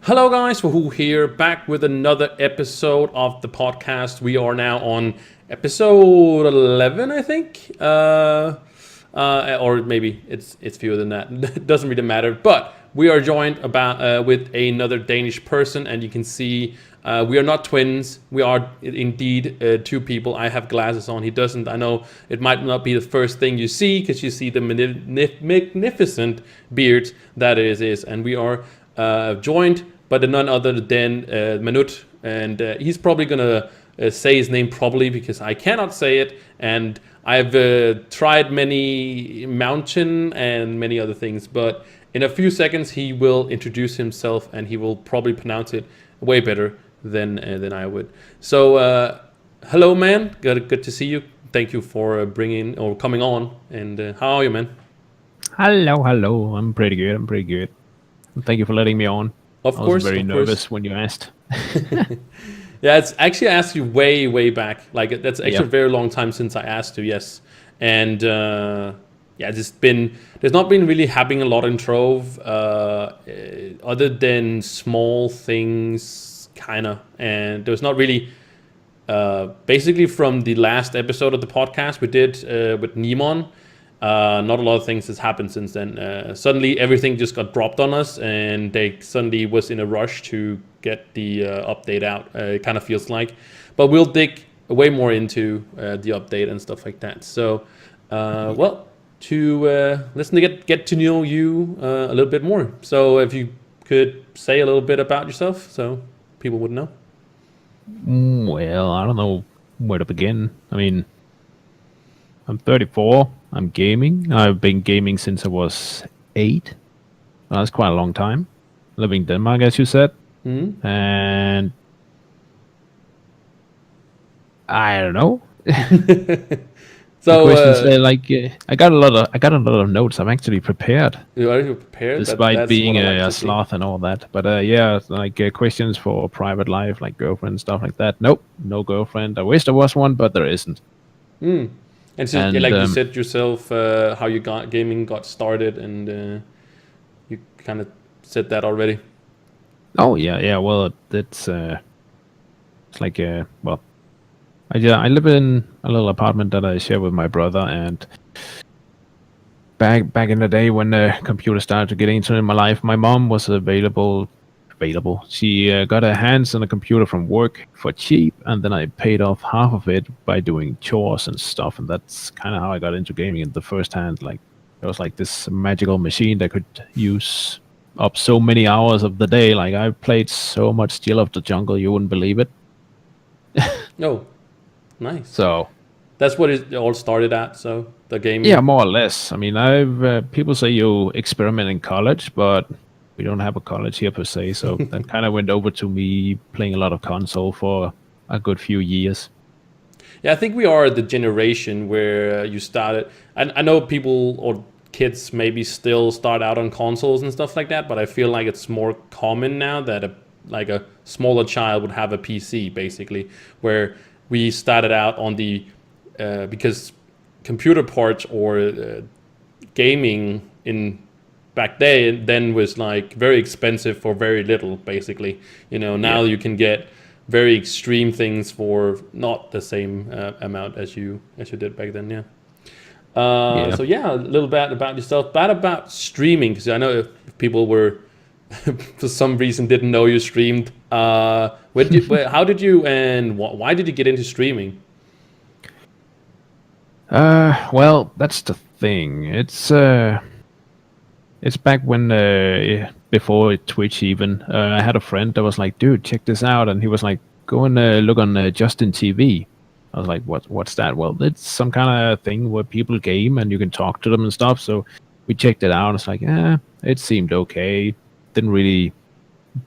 Hello, guys. Wahoo here, back with another episode of the podcast. We are now on episode 11, I think, or maybe it's fewer than that. It doesn't really matter. But we are joined with another Danish person, and you can see we are not twins. We are indeed two people. I have glasses on. He doesn't. I know it might not be the first thing you see because you see the magnificent beard that is, and we are joined by none other than Maunat, and he's probably gonna say his name properly because I cannot say it, and I've tried many mountain and many other things, but in a few seconds he will introduce himself and he will probably pronounce it way better than I would. So hello, man. Good to see you. Thank you for coming on. And how are you, man? Hello. I'm pretty good. Thank you for letting me on. Of course. I was very nervous when you asked. Yeah, it's actually I asked you way back. Like that's actually a very long time since I asked you. Yes, and there's not been really happening a lot in Trove, other than small things, kinda, and there's not really. Basically, from the last episode of the podcast we did with Nimon. Not a lot of things has happened since then. Suddenly everything just got dropped on us and they suddenly was in a rush to get the update out. It kind of feels like, but we'll dig way more into the update and stuff like that. So listen to get to know you a little bit more. So if you could say a little bit about yourself so people would know. Well, I don't know where to begin. I mean, I'm 34. I'm gaming. I've been gaming since I was 8. That's quite a long time. Living in Denmark, as you said. Mm-hmm. And I don't know. So I got a lot of notes. I'm actually prepared. You are prepared, despite being a sloth and all that. But questions for private life, like girlfriend stuff like that. Nope, no girlfriend. I wish there was one, but there isn't. And so, you said yourself, how you gaming got started, and you kind of said that already. Oh yeah. Well, it's like I live in a little apartment that I share with my brother, and back in the day when the computer started to get into my life, my mom was available. She got her hands on a computer from work for cheap, and then I paid off half of it by doing chores and stuff, and that's kind of how I got into gaming in the first hand. Like, it was like this magical machine that could use up so many hours of the day. Like, I played so much Still of the Jungle, you wouldn't believe it. Oh, nice. So that's what it all started at. So the game. Yeah, more or less. I mean, I've people say you experiment in college, but we don't have a college here per se, so that kind of went over to me playing a lot of console for a good few years. Yeah, I think we are the generation where you started. I know people or kids maybe still start out on consoles and stuff like that, but I feel like it's more common now that a smaller child would have a PC, basically, where we started out on the because computer parts or gaming in back then was like very expensive for very little, basically. Now you can get very extreme things for not the same amount as you did back then. So a little bit about yourself, but about streaming, because I know if people were for some reason didn't know you streamed. How did you and why did you get into streaming? Well, that's the thing. It's back when, before Twitch even, I had a friend that was like, dude, check this out. And he was like, go and look on Justin TV. I was like, what's that? Well, it's some kind of thing where people game and you can talk to them and stuff. So we checked it out. It's like, it seemed okay. Didn't really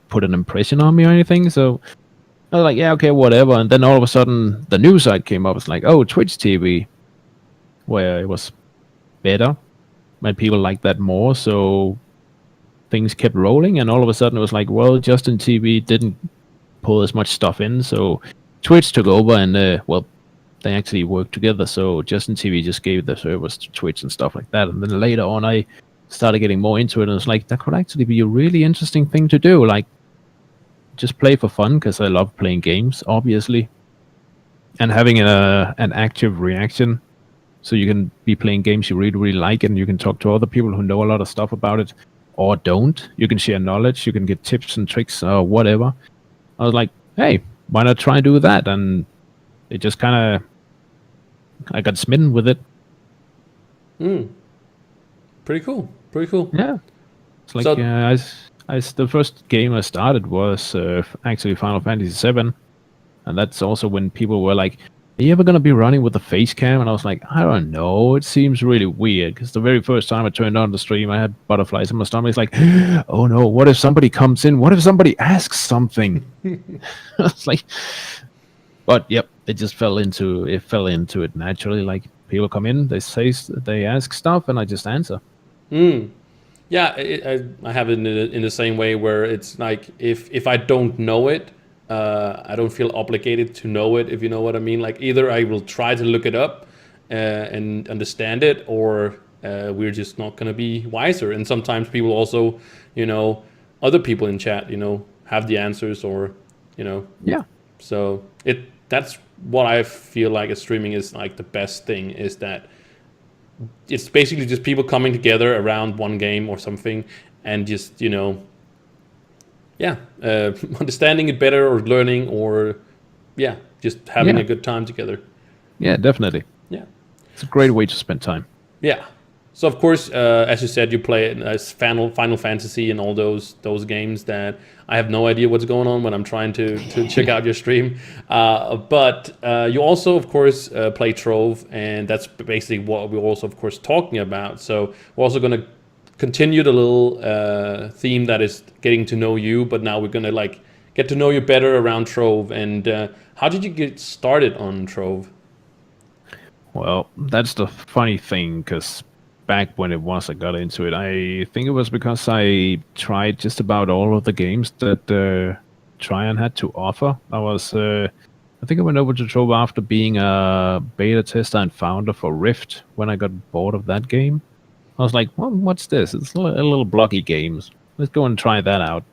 put an impression on me or anything. So I was like, yeah, okay, whatever. And then all of a sudden, the news site came up. It's like, oh, Twitch TV, where it was better. And people liked that more, so things kept rolling, and all of a sudden it was like, well, Justin TV didn't pull as much stuff in, so Twitch took over, and they actually worked together, so Justin TV just gave the service to Twitch and stuff like that. And then later on I started getting more into it, and it's like, that could actually be a really interesting thing to do. Like, just play for fun because I love playing games, obviously, and having an active reaction. So you can be playing games you really, really like, and you can talk to other people who know a lot of stuff about it, or don't. You can share knowledge. You can get tips and tricks or whatever. I was like, hey, why not try and do that? And it just kind of, I got smitten with it. Pretty cool. Pretty cool. Yeah. It's like, So the first game I started was actually Final Fantasy VII. And that's also when people were like, are you ever going to be running with the face cam? And I was like, I don't know. It seems really weird. Because the very first time I turned on the stream, I had butterflies in my stomach. It's like, oh no, what if somebody comes in? What if somebody asks something? It's like, but yep, it just fell into it naturally. Like people come in, they ask stuff, and I just answer. yeah, I have it in the same way where it's like if I don't know it, I don't feel obligated to know it, if you know what I mean. Like either I will try to look it up and understand it, or we're just not going to be wiser. And sometimes people also, other people in chat, have the answers, or Yeah. so that's what I feel like streaming is like the best thing, is that it's basically just people coming together around one game or something, and just understanding it better, or learning, or just having Yeah. a good time together. Yeah, definitely. Yeah. It's a great way to spend time. Yeah. So of course, as you said, you play it as Final Fantasy and all those games that I have no idea what's going on when I'm trying to check out your stream. But you also, of course, play Trove, and that's basically what we're also, of course, talking about. So we're also going to continue the little theme that is getting to know you, but now we're going to get to know you better around Trove. And how did you get started on Trove? Well, that's the funny thing, because back when it was I got into it, I think it was because I tried just about all of the games that Tryon had to offer. I think I went over to Trove after being a beta tester and founder for Rift when I got bored of that game. I was like, well, what's this? It's a little blocky games. Let's go and try that out.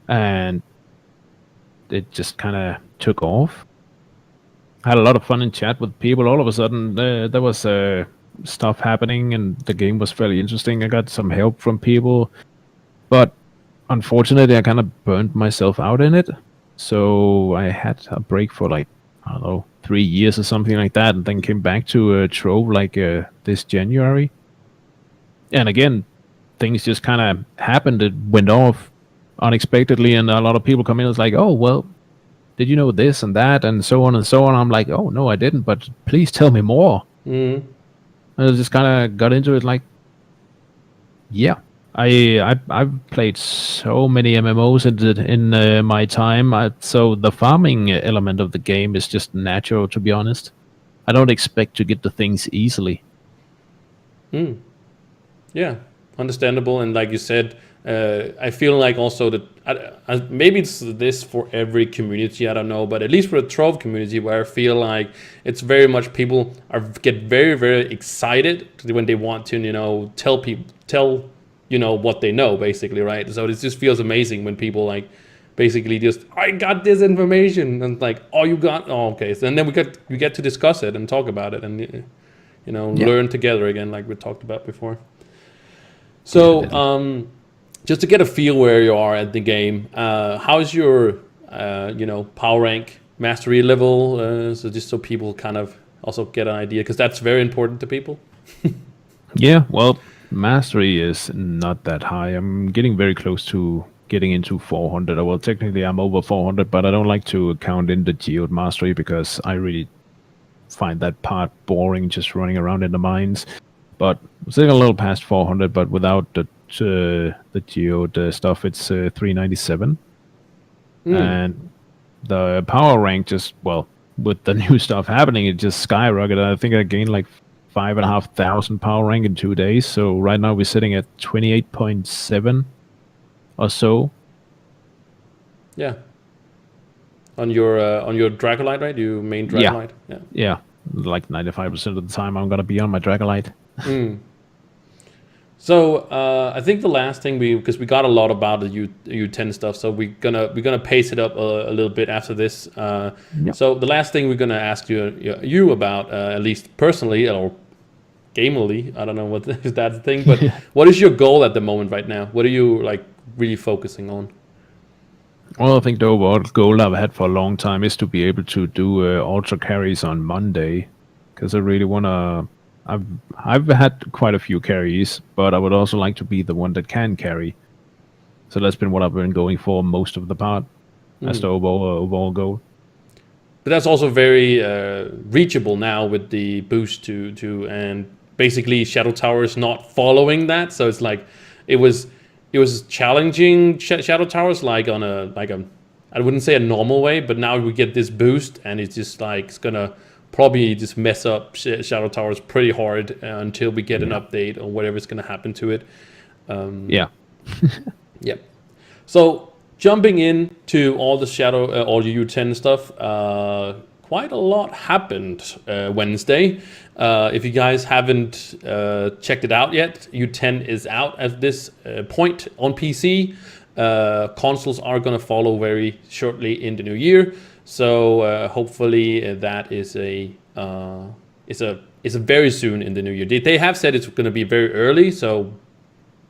And it just kind of took off. I had a lot of fun in chat with people. All of a sudden, there was stuff happening, and the game was fairly interesting. I got some help from people, but unfortunately, I kind of burned myself out in it. So I had a break for I don't know, 3 years or something like that, and then came back to Trove this January. And again, things just kind of happened. It went off unexpectedly, and a lot of people come in. It's like, oh well, did you know this and that, and so on and so on. I'm like, oh no, I didn't, but please tell me more. Mm-hmm. I just kind of got into it. Like, yeah, I've played so many MMOs in my time. So the farming element of the game is just natural, to be honest. I don't expect to get the things easily. Yeah, understandable. And like you said, I feel like also that maybe it's this for every community, I don't know, but at least for the Trove community, where I feel like it's very much people get very, very excited when they want to, tell what they know, basically, right? So it just feels amazing when people basically just, I got this information, and okay. So, and then we get to discuss it and talk about it, and learn together again, like we talked about before. So just to get a feel where you are at the game, how's your power rank mastery level? So just so people kind of also get an idea, because that's very important to people. Yeah, well, mastery is not that high. I'm getting very close to getting into 400. Well, technically I'm over 400, but I don't like to count in the geode mastery because I really find that part boring, just running around in the mines. But I'm sitting a little past 400, but without the geode stuff, it's 397. And the power rank with the new stuff happening, it just skyrocketed. I think I gained 5,500 power rank in 2 days. So right now we're sitting at 28.7 or so. Yeah. On your Dracolite, right? You main Dracolite? Yeah. Like 95% of the time I'm gonna be on my Dracolite. So I think the last thing because we got a lot about the U10 stuff, so we're gonna pace it up a little bit after this. Yep. So the last thing we're gonna ask you about, at least personally or gamely, I don't know what if that's the thing, but what is your goal at the moment right now? What are you like really focusing on? Well, I think the overall goal I've had for a long time is to be able to do ultra carries on Monday, because I really wanna. I've I've had quite a few carries, but I would also like to be the one that can carry. So that's been what I've been going for most of the part as the overall goal. But that's also very reachable now with the boost to and basically Shadow Tower is not following that, so it's like it was it was challenging Shadow Towers like on a I wouldn't say a normal way, but now we get this boost and it's just like it's gonna probably just mess up Shadow Towers pretty hard until we get an Yeah. update or whatever's gonna happen to it. Yeah. Yep. So jumping into all the all the U10 stuff, quite a lot happened Wednesday. If you guys haven't checked it out yet, U10 is out at this point on PC. Consoles are going to follow very shortly in the new year. So hopefully that is is a very soon in the new year. They have said it's going to be very early, so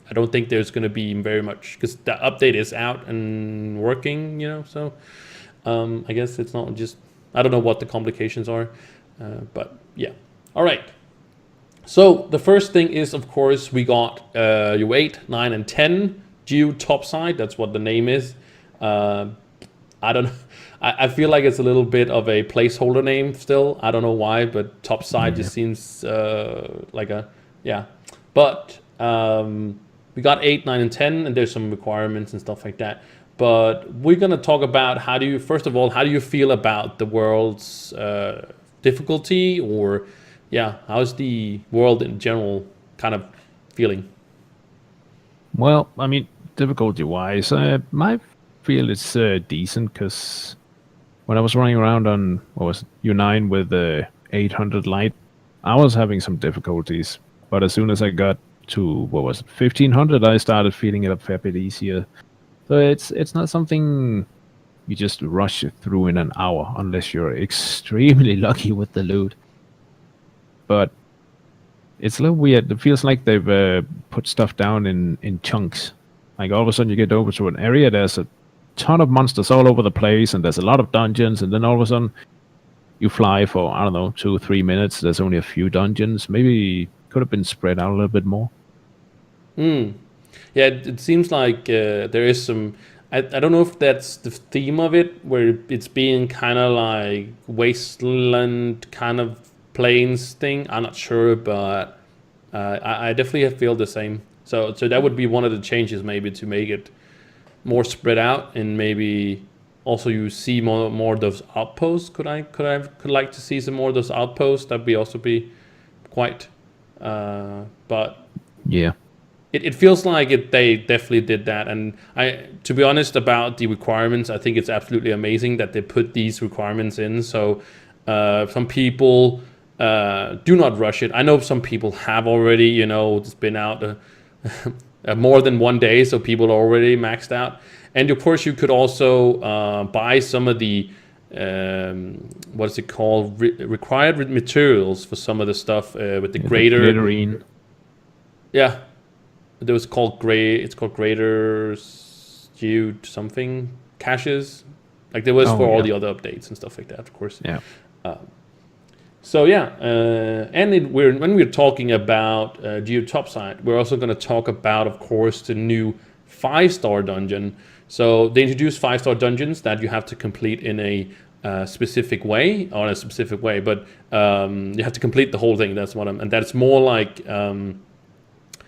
I don't think there's going to be very much because the update is out and working, So I guess it's not just I don't know what the complications are, but yeah. All right. So the first thing is, of course, we got U8, 9, and 10 due topside. That's what the name is. I don't. I feel like it's a little bit of a placeholder name still. I don't know why, but topside just seems like a yeah. But we got 8, 9, and 10, and there's some requirements and stuff like that. But we're gonna talk about how do you feel about the world's difficulty, or how's the world in general kind of feeling? Well, I mean, difficulty-wise, my feel it's decent because when I was running around on what was it, U9 with the 800 light, I was having some difficulties. But as soon as I got to what was it, 1500, I started feeling it a fair bit easier. So it's not something you just rush through in an hour unless you're extremely lucky with the loot. But it's a little weird. It feels like they've put stuff down in chunks. Like all of a sudden you get over to an area, there's a ton of monsters all over the place, and there's a lot of dungeons, and then all of a sudden you fly for, I don't know, 2 or 3 minutes. There's only a few dungeons. Maybe could have been spread out a little bit more. Yeah, it seems like there is some. I don't know if that's the theme of it, where it's being kind of like wasteland kind of plains thing. I'm not sure, but I definitely feel the same. So that would be one of the changes, maybe to make it more spread out, and maybe also you see more of those outposts. Could like to see some more of those outposts. That'd be also be quite. But Yeah. it feels like they definitely did that, and to be honest about the requirements, I think it's absolutely amazing that they put these requirements in. So some people do not rush it. I know some people have already, it's been out more than one day, so people are already maxed out. And of course, you could also buy some of the what is it called, required materials for some of the stuff with the greater. Glitterine. Yeah. It was called It's called Greater Skewed something caches. Like there was for all the other updates and stuff like that, of course. Yeah. So yeah, and when we're talking about Geo Topside, we're also going to talk about, of course, the new 5-star dungeon. So they introduced 5-star dungeons that you have to complete in a specific way, but you have to complete the whole thing. And that's more like.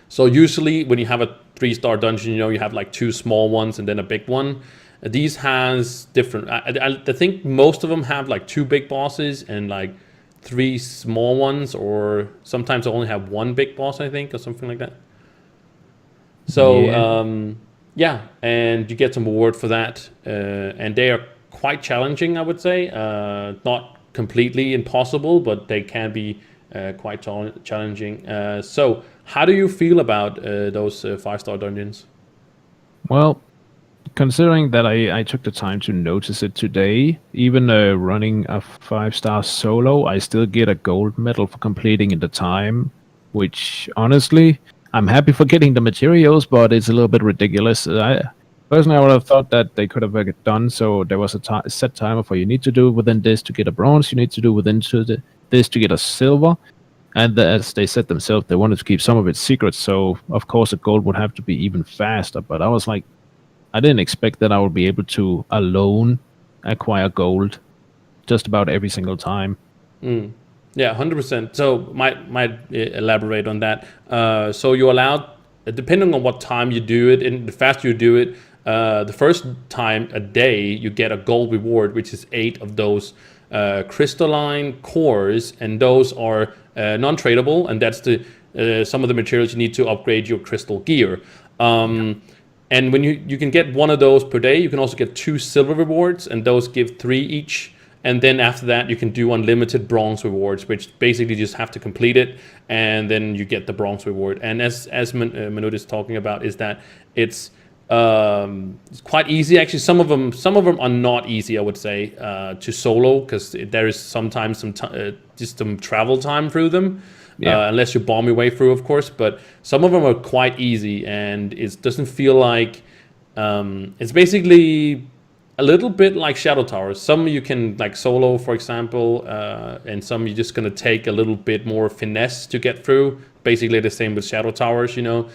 So usually when you have a 3-star dungeon, you have like 2 small ones and then a big one. These has different. I think most of them have like 2 big bosses and like 3 small ones, or sometimes they only have 1 big boss, I think, or something like that. So and you get some reward for that, and they are quite challenging, I would say. Not completely impossible, but they can be quite challenging. So how do you feel about those 5-star dungeons? Well, considering that I took the time to notice it today, even running a 5-star solo, I still get a gold medal for completing in the time, which honestly, I'm happy for getting the materials, but it's a little bit ridiculous. Personally, I would have thought that they could have done so. There was a set timer for you need to do within this to get a bronze, you need to do within this to get a silver. And as they said themselves, they wanted to keep some of it secret, so of course the gold would have to be even faster. But I was like, I didn't expect that I would be able to alone acquire gold just about every single time. Yeah, 100%. So might elaborate on that. So you're allowed, depending on what time you do it, and the faster you do it, the first time a day you get a gold reward, which is 8 of those crystalline cores, and those are non-tradable, and that's the some of the materials you need to upgrade your crystal gear. And when you can get one of those per day, you can also get 2 silver rewards, and those give 3 each. And then after that, you can do unlimited bronze rewards, which basically just have to complete it, and then you get the bronze reward. And as Maunat is talking about, is that it's quite easy. Actually, some of them are not easy, I would say, to solo, because there is sometimes just some travel time through them. Yeah. Unless you bomb your way through, of course. But some of them are quite easy, and it doesn't feel like it's basically a little bit like Shadow Towers. Some you can like solo, for example, and some you're just gonna take a little bit more finesse to get through. Basically the same with Shadow Towers, you know.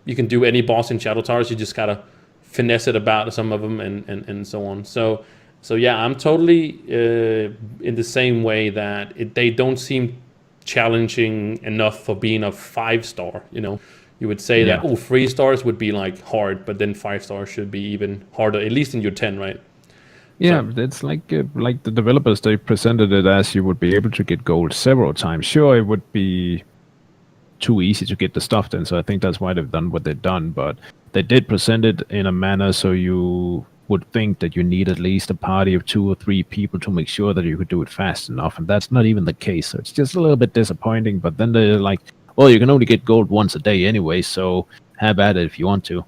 You can do any boss in Shadow Towers. You just gotta finesse it about some of them and so on. So yeah, I'm totally in the same way that they don't seem challenging enough for being a 5-star, you know. You would say that 3 stars would be like hard, but then 5 stars should be even harder, at least in your 10, right? Yeah, it's like the developers, they presented it as you would be able to get gold several times. Sure, it would be too easy to get the stuff then, so I think that's why they've done what they've done. But they did present it in a manner so you would think that you need at least a party of 2 or 3 people to make sure that you could do it fast enough, and that's not even the case. So it's just a little bit disappointing. But then they're like, well, you can only get gold once a day anyway, so have at it if you want to.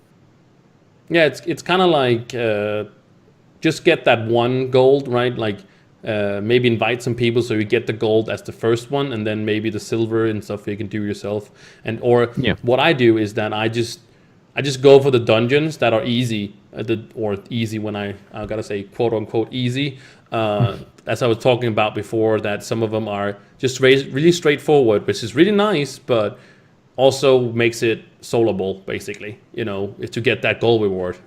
Yeah, it's kind of like just get that one gold, right? Like maybe invite some people so you get the gold as the first one, and then maybe the silver and stuff you can do yourself. And or what I do is that I just go for the dungeons that are easy, or easy when I gotta say quote unquote easy. As I was talking about before, that some of them are just really straightforward, which is really nice, but also makes it soloable, basically, you know, to get that gold reward.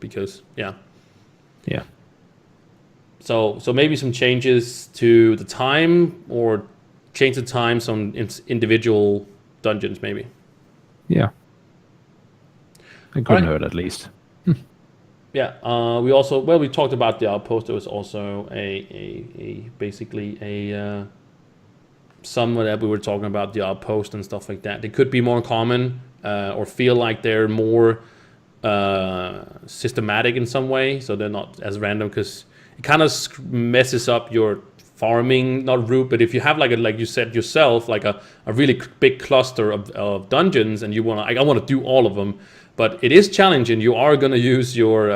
Because yeah. So maybe some changes to the time, or change the times on individual dungeons, maybe. Yeah, it couldn't hurt at least. Yeah, we talked about the outpost. There was also basically some that we were talking about the outpost and stuff like that. They could be more common, or feel like they're more systematic in some way, so they're not as random, because it kind of messes up your farming, not route, but if you have like you said yourself, like a really big cluster of dungeons, and you want to, I want to do all of them. But it is challenging. You are going to use your,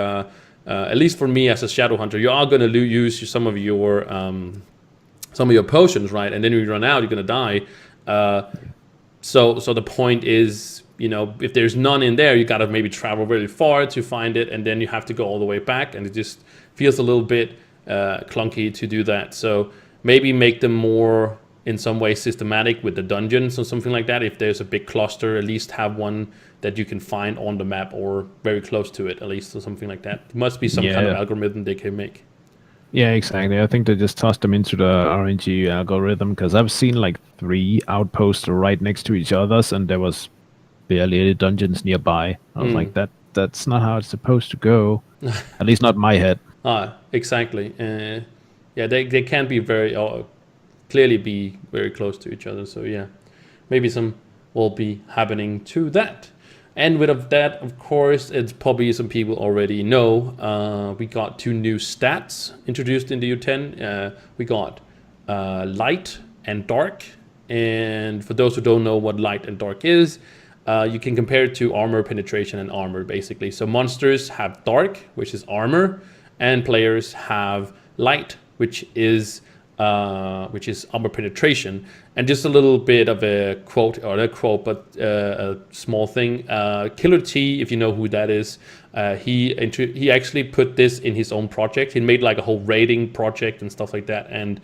at least for me as a shadow hunter, you are going to use some of your potions, right? And then when you run out, you're going to die. So the point is, you know, if there's none in there, you got to maybe travel really far to find it, and then you have to go all the way back, and it just feels a little bit clunky to do that. So maybe make them more, in some way, systematic with the dungeons or something like that. If there's a big cluster, at least have one that you can find on the map, or very close to it, at least, or something like that. There must be some kind of algorithm they can make. Yeah, exactly. I think they just tossed them into the RNG algorithm, because I've seen like 3 outposts right next to each other, and there was barely any dungeons nearby. I was like, that's not how it's supposed to go. At least not in my head. Exactly. Yeah, they can't be very clearly be very close to each other. So yeah, maybe some will be happening to that. And with that, of course, it's probably some people already know. We got 2 new stats introduced in the U10. We got light and dark. And for those who don't know what light and dark is, you can compare it to armor penetration and armor, basically. So monsters have dark, which is armor, and players have light, which is armor penetration. And just a little bit of a quote, or not a quote, but a small thing. Killer T, if you know who that is, he actually put this in his own project. He made like a whole rating project and stuff like that. And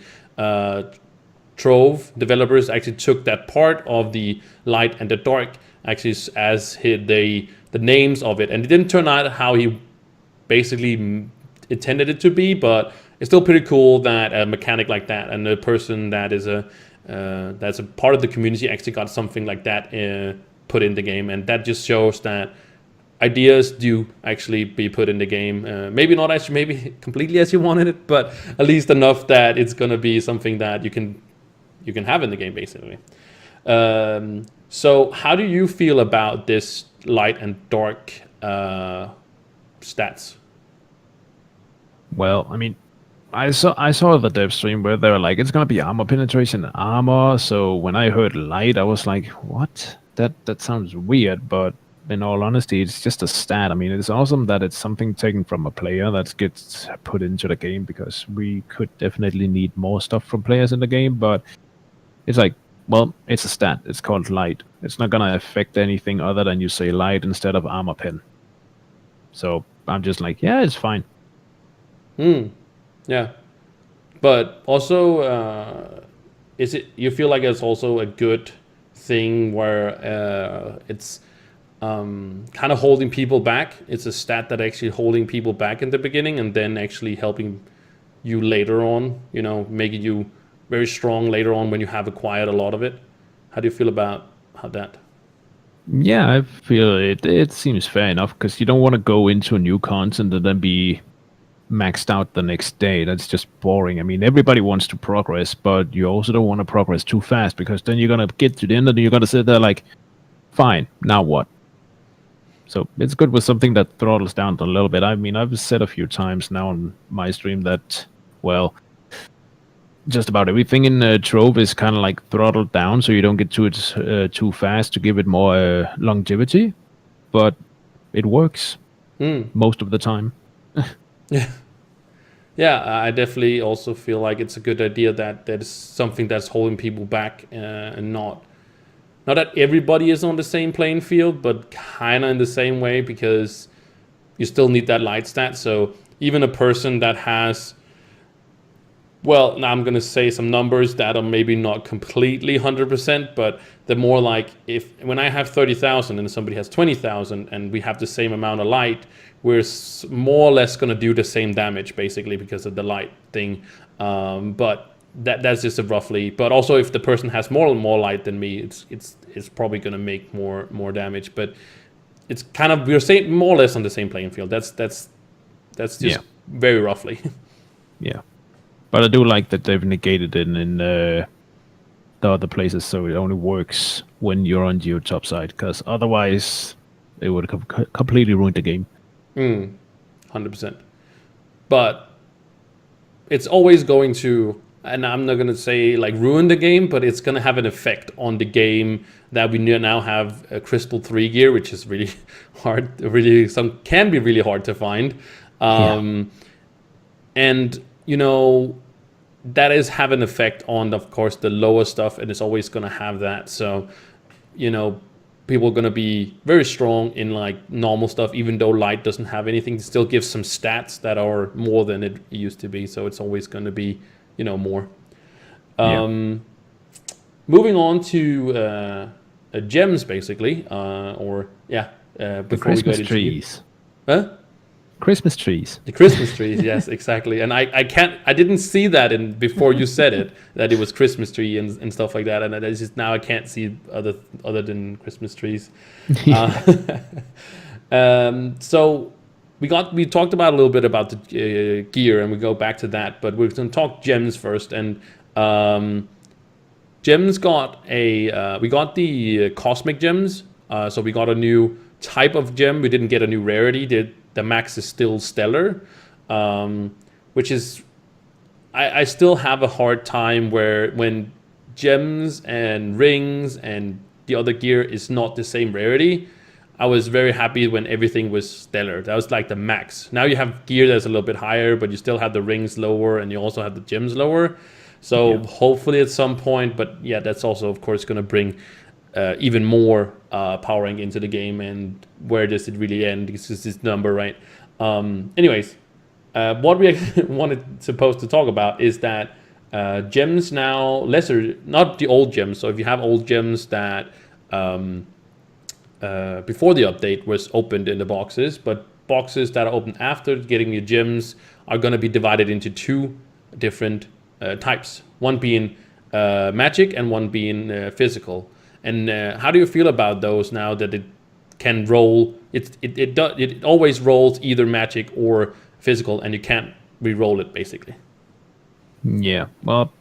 Trove developers actually took that part of the light and the dark actually as the names of it, and it didn't turn out how he basically intended it to be, but it's still pretty cool that a mechanic like that and a person that is that's a part of the community actually got something like that put in the game, and that just shows that ideas do actually be put in the game. Maybe not actually, maybe completely as you wanted it, but at least enough that it's gonna be something that you can have in the game, basically. So how do you feel about this light and dark stats? Well, I mean, I saw the dev stream where they were like, it's gonna be armor penetration and armor. So when I heard light, I was like, what? That sounds weird, but in all honesty, it's just a stat. I mean, it's awesome that it's something taken from a player that gets put into the game, because we could definitely need more stuff from players in the game, but it's like, well, it's a stat. It's called light. It's not gonna affect anything other than you say light instead of armor pen. So I'm just like, yeah, it's fine. Yeah, but also, is it? You feel like it's also a good thing where it's kind of holding people back? It's a stat that actually holding people back in the beginning, and then actually helping you later on. Making you very strong later on when you have acquired a lot of it. How do you feel about that? Yeah, I feel it seems fair enough, because you don't want to go into a new content and then be maxed out the next day. That's just boring. I mean, everybody wants to progress, but you also don't want to progress too fast, because then you're going to get to the end and you're going to sit there like, fine, now what? So it's good with something that throttles down a little bit. I mean, I've said a few times now on my stream that, well, just about everything in Trove is kind of like throttled down, so you don't get to it too fast to give it more longevity, but it works most of the time. Yeah, I definitely also feel like it's a good idea that is something that's holding people back, and not that everybody is on the same playing field, but kind of in the same way, because you still need that light stat. So even a person that has, well, now I'm going to say some numbers that are maybe not completely 100%, but they're more like, when I have 30,000 and somebody has 20,000 and we have the same amount of light, we're more or less going to do the same damage, basically, because of the light thing. But that's just a roughly. But also, if the person has more and more light than me, it's probably going to make more damage. But it's kind of, we're saying more or less on the same playing field. That's just very roughly. Yeah. But I do like that they've negated it in the other places, so it only works when you're on your top side, because otherwise it would have completely ruined the game. 100%. But it's always going to, and I'm not going to say like ruin the game, but it's going to have an effect on the game that we now have a Crystal 3 gear, which is really hard, can be really hard to find. And that is have an effect on, of course, the lower stuff, and it's always going to have that. So, people are going to be very strong in like normal stuff, even though light doesn't have anything. It still gives some stats that are more than it used to be. So it's always going to be, more. Moving on to gems, basically, before the Christmas we go trees. Huh? Christmas trees. The Christmas trees, yes, exactly. And I didn't see that before you said it, that it was Christmas tree and stuff like that. And it's just now I can't see other than Christmas trees. So we talked about a little bit about the gear, and we go back to that, but we're going to talk gems first. And gems got we got the cosmic gems. So we got a new type of gem. We didn't get a new rarity. The max is still stellar, which is, I still have a hard time when gems and rings and the other gear is not the same rarity, I was very happy when everything was stellar. That was like the max. Now you have gear that's a little bit higher, but you still have the rings lower and you also have the gems lower. So hopefully at some point, but yeah, that's also of course going to bring even more powering into the game. And where does it really end? It's just this number, right? Anyways, what we supposed to talk about is that gems now lesser, not the old gems. So if you have old gems that before the update was opened in the boxes, but boxes that are opened after getting your gems are going to be divided into two different types. One being magic and one being physical. And how do you feel about those now that it can roll? It always rolls either magic or physical, and you can't re-roll it basically. Yeah, well,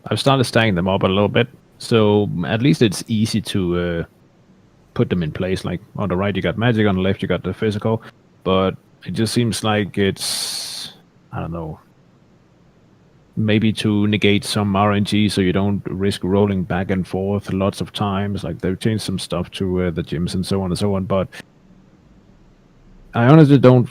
I've started stacking them up a little bit, so at least it's easy to put them in place. Like on the right you got magic, on the left you got the physical, but it just seems like it's, I don't know, maybe to negate some RNG so you don't risk rolling back and forth lots of times. Like they've changed some stuff to the gyms and so on and so on, but I honestly don't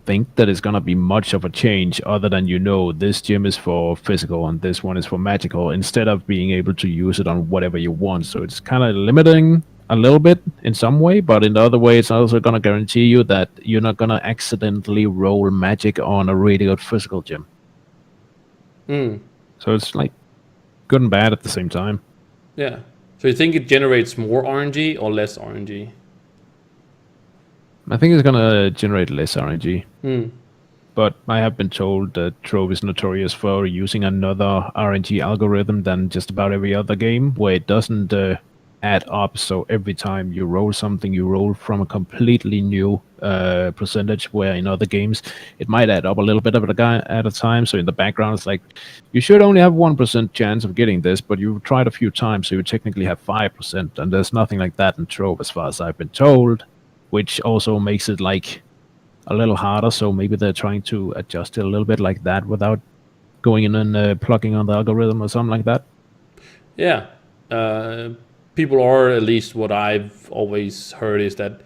think that it's gonna be much of a change other than, you know, this gym is for physical and this one is for magical, instead of being able to use it on whatever you want. So it's kind of limiting a little bit in some way, but in the other way it's also gonna guarantee you that you're not gonna accidentally roll magic on a really good physical gym. So it's like good and bad at the same time. Yeah. So you think it generates more RNG or less RNG? I think it's gonna generate less RNG. But I have been told that Trove is notorious for using another RNG algorithm than just about every other game, where it doesn't add up. So every time you roll something, you roll from a completely new percentage, where in other games it might add up a little bit of it at a time. So in the background it's like, you should only have 1% chance of getting this, but you've tried a few times, so you technically have 5%. And there's nothing like that in Trove as far as I've been told, which also makes it like a little harder. So maybe they're trying to adjust it a little bit like that without going in and plugging on the algorithm or something like that. Yeah. People are, at least what I've always heard is that,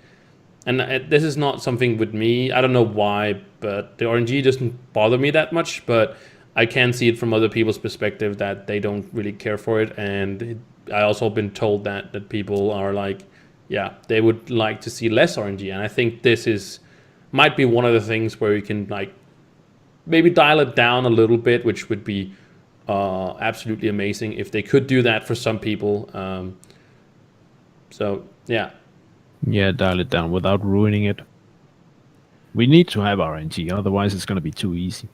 and this is not something with me, I don't know why, but the RNG doesn't bother me that much, but I can see it from other people's perspective that they don't really care for it. And I also been told that people are like, yeah, they would like to see less RNG. And I think this might be one of the things where you can like maybe dial it down a little bit, which would be absolutely amazing if they could do that for some people. So yeah. Yeah, dial it down without ruining it. We need to have RNG, otherwise it's going to be too easy.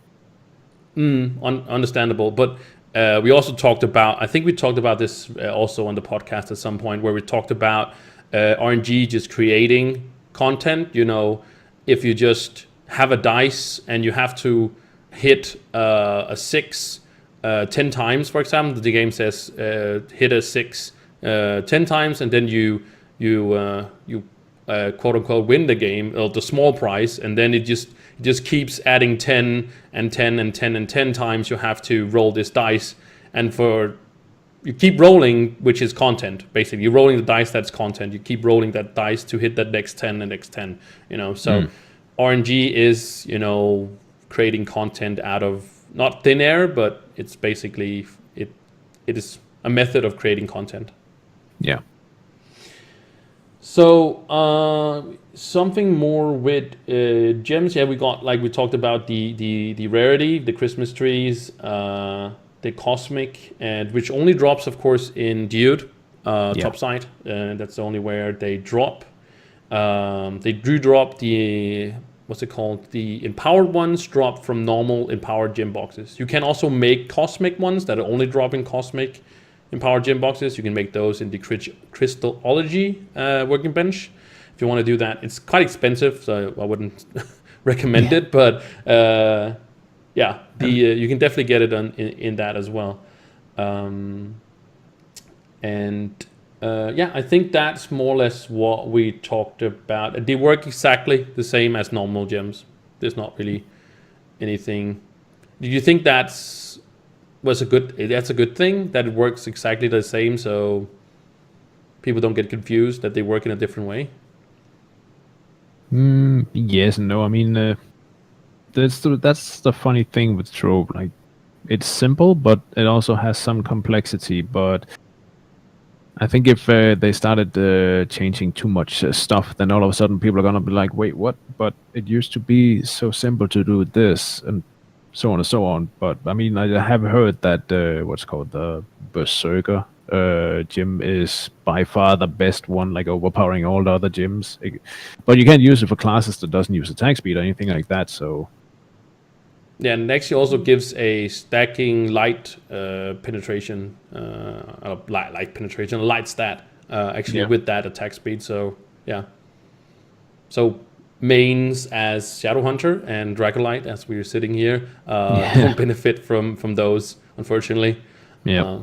Understandable. But we also talked about, I think we talked about this also on the podcast at some point, where we talked about RNG just creating content. You know, if you just have a dice and you have to hit a 6 10 times, for example, the game says hit a 6 10 times, and then you quote unquote win the game, or the small prize, and then it just keeps adding 10 and 10 and 10 and 10 times you have to roll this dice, and you keep rolling, which is content. Basically, you're rolling the dice, that's content. You keep rolling that dice to hit that next 10 and next 10, you know. So RNG is, you know, creating content out of not thin air, but it's basically it is a method of creating content. Yeah. So something more with gems. Yeah, we got, like we talked about the rarity, the Christmas trees, the cosmic, and which only drops, of course, in Dude top side. That's the only where they drop. They do drop the, what's it called? The empowered ones drop from normal empowered gem boxes. You can also make cosmic ones that are only drop in cosmic empowered gem boxes. You can make those in the crystallology working bench if you want to do that. It's quite expensive, so I wouldn't recommend it, but yeah, you can definitely get it in that as well. Yeah, I think that's more or less what we talked about. They work exactly the same as normal gems. There's not really anything. Do you think that's that's a good thing that it works exactly the same, so people don't get confused that they work in a different way. Yes and no. I mean, that's the funny thing with Trove. Like, it's simple, but it also has some complexity. But I think if they started changing too much stuff, then all of a sudden people are gonna be like, "Wait, what?" But it used to be so simple to do this, and so on and so on. But I mean, I have heard that what's called the Berserker gym is by far the best one, like overpowering all the other gyms. But you can't use it for classes that doesn't use attack speed or anything like that. So Yeah, and it actually also gives a stacking light penetration, light penetration, light stat actually yeah, with that attack speed. So yeah, so mains as Shadowhunter and Dracolite, as we're sitting here, yeah, don't benefit from those, unfortunately. yeah. Uh,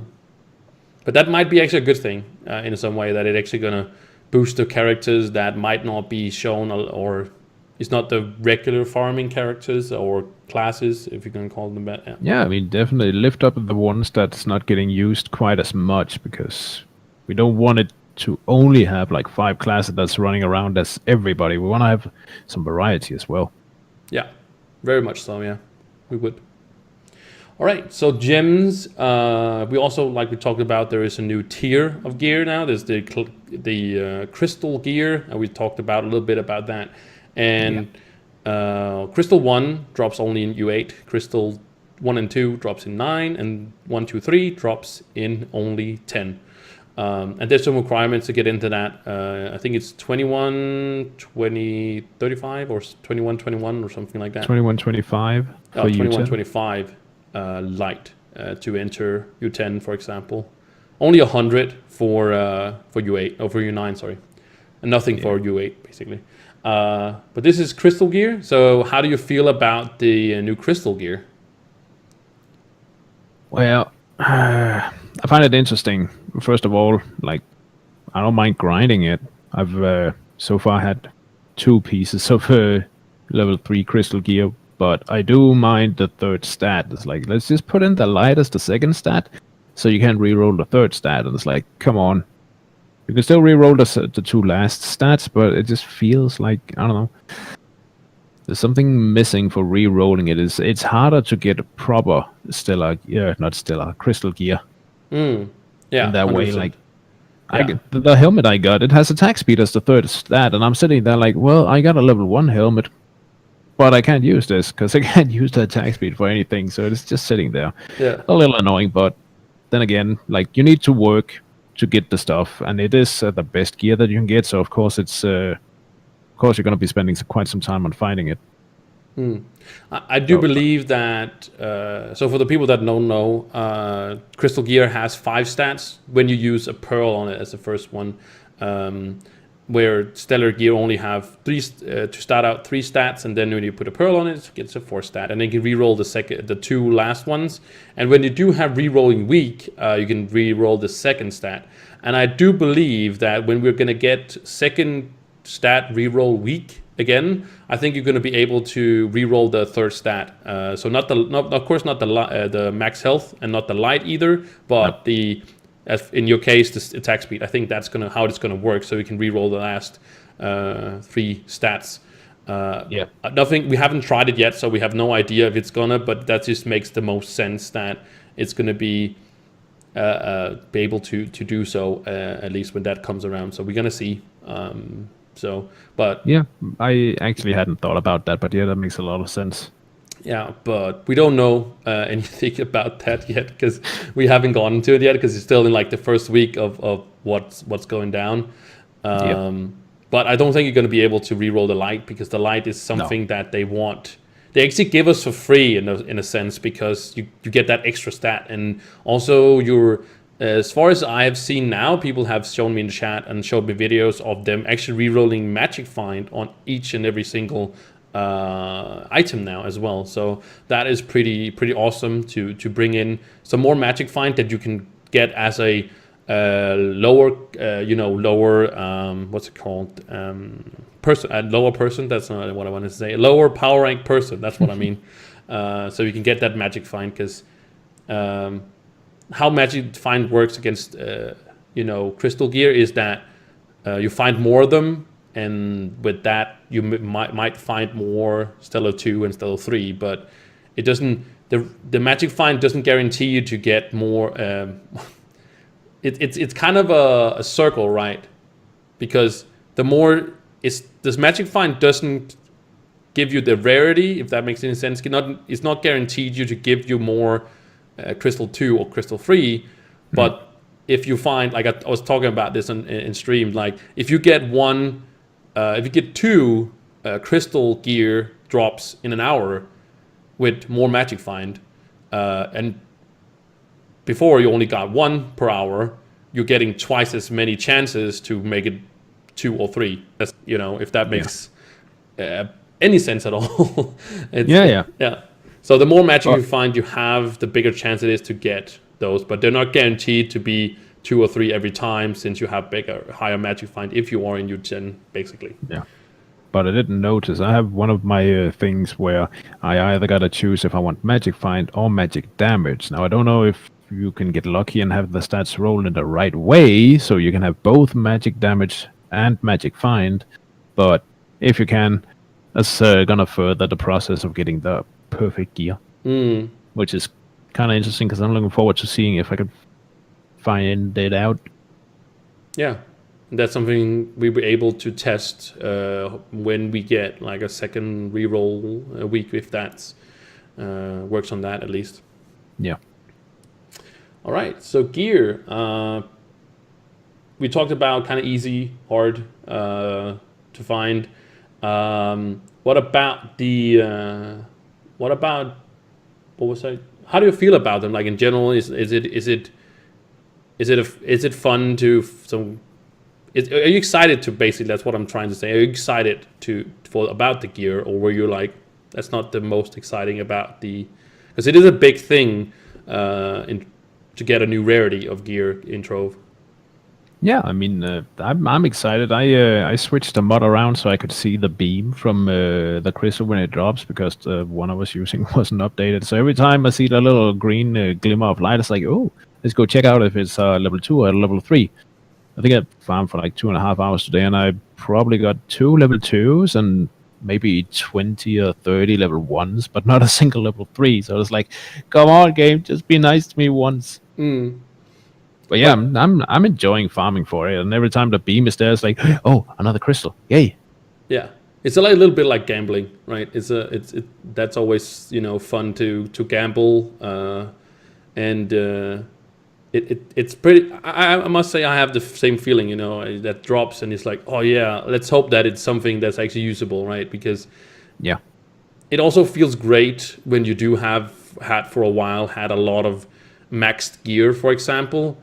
but that might be actually a good thing in some way, that it actually gonna boost the characters that might not be shown, or it's not the regular farming characters or classes, if you're gonna call them that. Yeah. Yeah, I mean, definitely lift up the ones that's not getting used quite as much because we don't want it to only have like 5 classes that's running around as everybody. We want to have some variety as well. Yeah, very much so. Yeah, we would. All right, so gems. We also, like we talked about, there is a new tier of gear now. There's the crystal gear, and we talked about a little bit about that. And crystal 1 drops only in U8. Crystal 1 and 2 drops in 9, and 1, 2, 3 drops in only 10. And there's some requirements to get into that. I think it's 21, 20, 35, or 21, 21, or something like that. 21, 25 for 21, U10. 25 light to enter U10, for example. Only 100 for U8, or for U9, sorry. And nothing for U8, basically. But this is crystal gear. So how do you feel about the new crystal gear? Well, I find it interesting. First of all, like, I don't mind grinding it. I've so far had 2 pieces of level 3 crystal gear, but I do mind the third stat. It's like, let's just put in the light as the second stat, so you can reroll the third stat. And it's like, come on. You can still reroll the 2 last stats, but it just feels like, I don't know. There's something missing for re-rolling it. It's harder to get a proper not stellar, crystal gear Yeah, in that way. 100%. Like, Yeah. the helmet I got, it has attack speed as the third stat, and I'm sitting there like, well, I got a level 1 helmet, but I can't use this because I can't use the attack speed for anything, so it's just sitting there. Yeah. A little annoying, but then again, like, you need to work to get the stuff, and it is the best gear that you can get, so of course it's of course you're going to be spending quite some time on finding it. I do believe that, so for the people that don't know, Crystal Gear has 5 stats when you use a Pearl on it as the first one, where Stellar Gear only have 3, to start out 3 stats, and then when you put a Pearl on it, it gets a 4 stat, and then you can reroll the 2 last ones. And when you do have rerolling weak, you can reroll the second stat. And I do believe that when we're going to get second stat reroll weak again, I think you're going to be able to reroll the third stat. So of course not the max health, and not the light either, but as in your case, the attack speed. I think that's how it's gonna work. So you can reroll the last 3 stats. Nothing. We haven't tried it yet, so we have no idea if it's gonna. But that just makes the most sense that it's gonna be able to do so, at least when that comes around. So we're gonna see. But yeah, I actually hadn't thought about that, but yeah, that makes a lot of sense. Yeah, but we don't know anything about that yet, because we haven't gone into it yet, because it's still in like the first week of what's going down. But I don't think you're going to be able to reroll the light, because the light is something that they want. They actually give us for free in a sense, because you get that extra stat, and also as far as I have seen now, people have shown me in the chat and showed me videos of them actually rerolling Magic Find on each and every single item now as well. So that is pretty awesome to bring in some more Magic Find that you can get as a lower what's it called, lower person. That's not what I want to say. Lower power rank person. That's what I mean. So you can get that Magic Find, because how Magic Find works against Crystal Gear is that you find more of them, and with that you might find more Stellar 2 and Stellar 3, but it doesn't. The Magic Find doesn't guarantee you to get more. It's kind of a circle, right? Because the more this Magic Find doesn't give you the rarity, if that makes any sense. It's not guaranteed you to give you more Crystal 2 or Crystal 3, but if you find, like I was talking about this in stream, like if you get two Crystal Gear drops in an hour with more Magic Find, and before you only got one per hour, you're getting twice as many chances to make it 2 or 3. That's, if that makes any sense at all. Yeah. So the more magic you find, you have, the bigger chance it is to get those, but they're not guaranteed to be 2 or 3 every time, since you have higher magic find if you are in your gen, basically. Yeah. But I didn't notice. I have one of my things where I either gotta choose if I want magic find or magic damage. Now I don't know if you can get lucky and have the stats roll in the right way, so you can have both magic damage and magic find. But if you can, that's gonna further the process of getting the perfect gear, which is kind of interesting because I'm looking forward to seeing if I could find it out. Yeah. That's something we were able to test when we get like a second reroll a week, if that's works on that at least. Yeah. All right. So gear, we talked about kind of easy, hard to find. What about what was I? How do you feel about them? Like in general, is it fun to are you excited to, basically, that's what I'm trying to say. Are you excited about the gear, or were you like, that's not the most exciting about because it is a big thing to get a new rarity of gear in Trove? Yeah, I mean, I'm excited. I switched the mod around so I could see the beam from the crystal when it drops, because the one I was using wasn't updated. So every time I see the little green glimmer of light, it's like, oh, let's go check out if it's level 2 or level 3. I think I farmed for like 2.5 hours today, and I probably got 2 level 2s and maybe 20 or 30 level 1s, but not a single level 3. So I was like, come on, game, just be nice to me once. But yeah, I'm enjoying farming for it, and every time the beam is there, it's like, oh, another crystal, yay! Yeah, it's a little bit like gambling, right? That's always fun to gamble, and it's pretty. I must say I have the same feeling, that drops, and it's like, oh yeah, let's hope that it's something that's actually usable, right? Because it also feels great when you do had for a while had a lot of maxed gear, for example.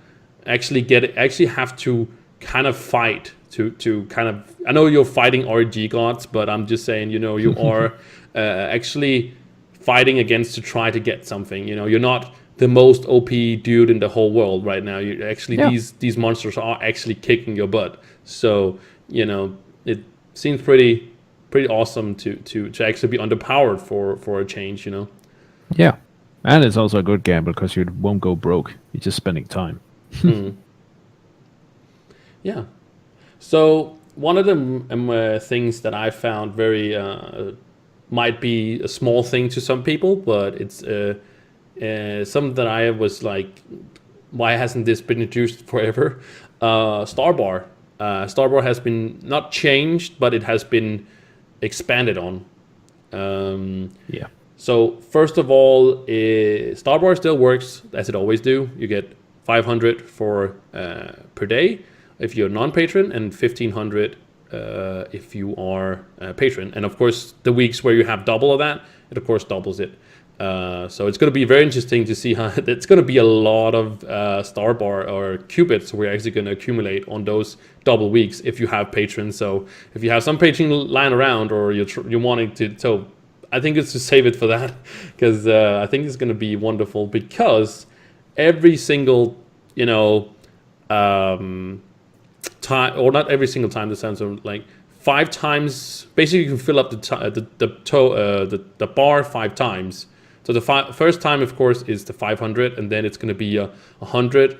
Actually have to kind of fight to kind of. I know you're fighting RG gods, but I'm just saying, you are actually fighting against to try to get something. You're not the most OP dude in the whole world right now. You actually these monsters are actually kicking your butt. So it seems pretty awesome to actually be underpowered for a change. Yeah, and it's also a good gamble because you won't go broke. You're just spending time. Yeah. So one of the things that I found very might be a small thing to some people, but it's something that I was like, why hasn't this been introduced forever? Starbar. Starbar has been not changed, but it has been expanded on. So first of all, Starbar still works as it always do. You get 500 per day if you're non-patron, and 1,500 if you are a patron. And of course, the weeks where you have double of that, it of course doubles it. So it's going to be very interesting to see how it's going to be a lot of Starbar or qubits we're actually going to accumulate on those double weeks if you have patrons. So if you have some patron lying around, or you're wanting to, so I think it's to save it for that, because I think it's going to be wonderful, because every single time, or not every single time, this sounds like 5 times, basically you can fill up the bar 5 times So the first time, of course, is the 500, and then it's going to be 100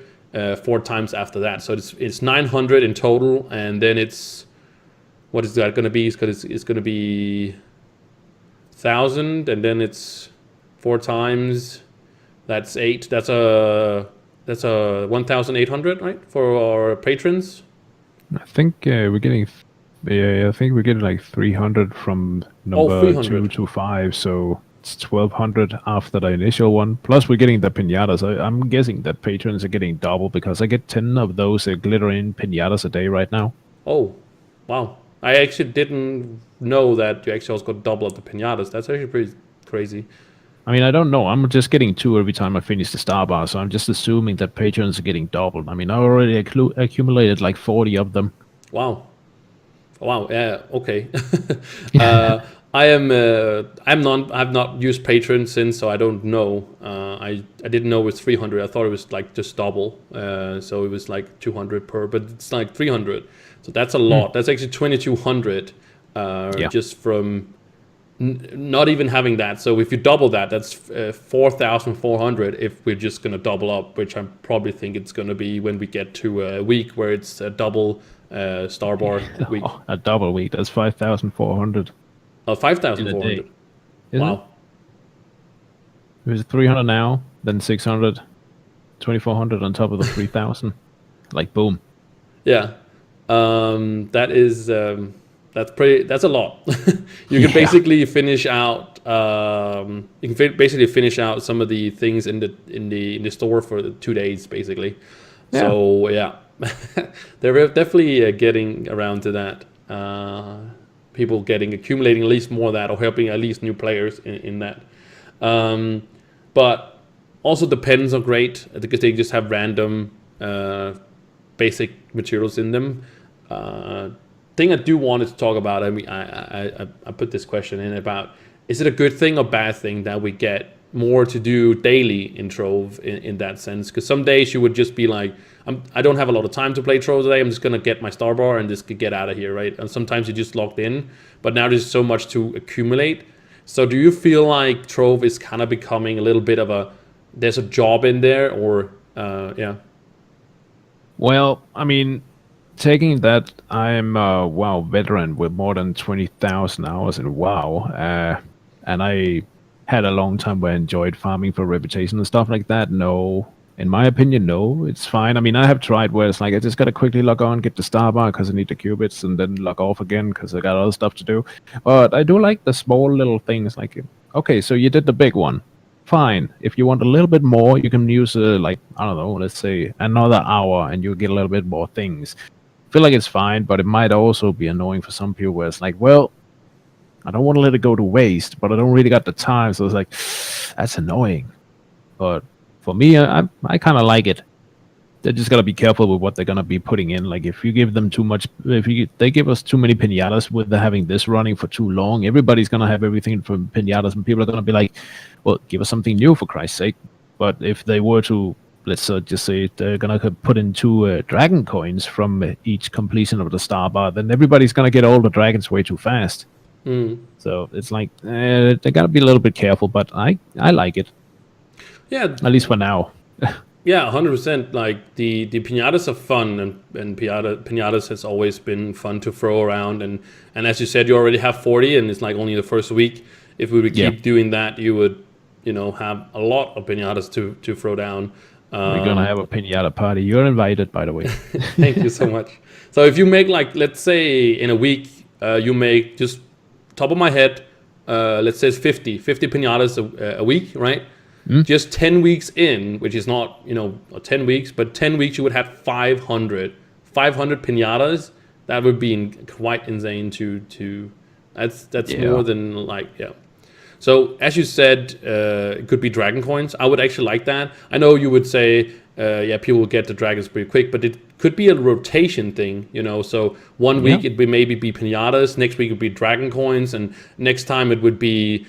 4 times after that. So it's 900 in total, and then it's, what is that going to be? It's going to be 1,000, and then it's 4 times. That's 8. That's a 1,800, right, for our patrons. I think we're getting. I think we're getting like 300 from number 2 to 5, so it's 1,200 after the initial one. Plus, we're getting the pinatas. I'm guessing that patrons are getting double because I get 10 of those glittering pinatas a day right now. Oh, wow! I actually didn't know that you actually also got double of the pinatas. That's actually pretty crazy. I mean, I don't know. I'm just getting 2 every time I finish the star bar, so I'm just assuming that patrons are getting doubled. I mean, I already accumulated like 40 of them. Wow. Yeah. Okay. I've not used Patreon since, so I don't know. I didn't know it was 300. I thought it was like just double. So it was like 200 per, but it's like 300. So that's a lot. That's actually 2,200. Just from not even having that. So if you double that, that's 4,400 if we're just going to double up, which I probably think it's going to be when we get to a week where it's a double starbar week. A double week, that's 5,400. 5,400. Wow. It was 300 now, then 600, 2,400 on top of the 3,000. Like, boom. Yeah. That's a lot. You can basically finish out some of the things in the store for 2 days basically. Yeah. So yeah. They're definitely getting around to that. People accumulating at least more of that, or helping at least new players in that. But also the pens are great because they just have random basic materials in them. Thing I do want to talk about, I mean, I put this question in about, is it a good thing or bad thing that we get more to do daily in Trove in that sense? Because some days you would just be like, I don't have a lot of time to play Trove today, I'm just going to get my star bar and just get out of here, right? And sometimes you're just locked in, but now there's so much to accumulate. So do you feel like Trove is kind of becoming a little bit of there's a job in there, or yeah? Well, I mean, taking that I'm a WoW veteran with more than 20,000 hours in WoW, and I had a long time where I enjoyed farming for reputation and stuff like that. No, in my opinion, no, it's fine. I mean, I have tried where it's like I just gotta quickly log on, get the star bar because I need the qubits, and then log off again because I got other stuff to do. But I do like the small little things. Like, okay, so you did the big one. Fine. If you want a little bit more, you can use like, I don't know, let's say another hour, and you'll get a little bit more things. I feel like it's fine, but it might also be annoying for some people where it's like, well, I don't want to let it go to waste, but I don't really got the time. So it's like, that's annoying. But for me, I kind of like it. They just got to be careful with what they're going to be putting in. Like, if you give them too much, they give us too many pinatas with having this running for too long, everybody's going to have everything from pinatas, and people are going to be like, well, give us something new for Christ's sake. But if they were to, let's just say they're going to put in 2 dragon coins from each completion of the star bar, then everybody's going to get all the dragons way too fast. So it's like, they got to be a little bit careful, but I like it. Yeah. At least for now. Yeah, 100%. Like, the pinatas are fun, and pinatas has always been fun to throw around. And as you said, you already have 40, and it's like only the first week. If we would keep doing that, you would, have a lot of pinatas to throw down. We're gonna have a pinata party. You're invited, by the way. Thank you so much. So if you make, like, let's say in a week, you make, just top of my head, let's say it's 50 pinatas a week, right? Just 10 weeks in, which is not 10 weeks, but 10 weeks you would have 500 pinatas. That would be quite insane to that's more than, like, yeah. So as you said, it could be dragon coins. I would actually like that. I know you would say, people will get the dragons pretty quick, but it could be a rotation thing, So one week it would maybe be pinatas, next week it would be dragon coins, and next time it would be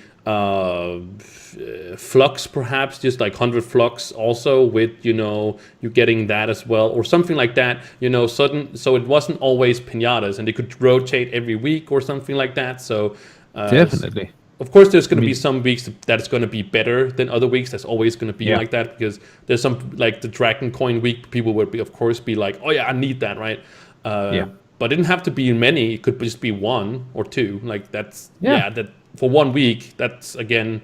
flux, perhaps, just like 100 flux also with, you getting that as well, or something like that, so it wasn't always pinatas, and they could rotate every week or something like that. So definitely. of course, there's going to be some weeks that it's going to be better than other weeks. That's always going to be like that, because there's some, like the Dragon Coin week, people would of course be like, oh yeah, I need that, right? But it didn't have to be many. It could just be one or two. Like that's that for 1 week. That's again,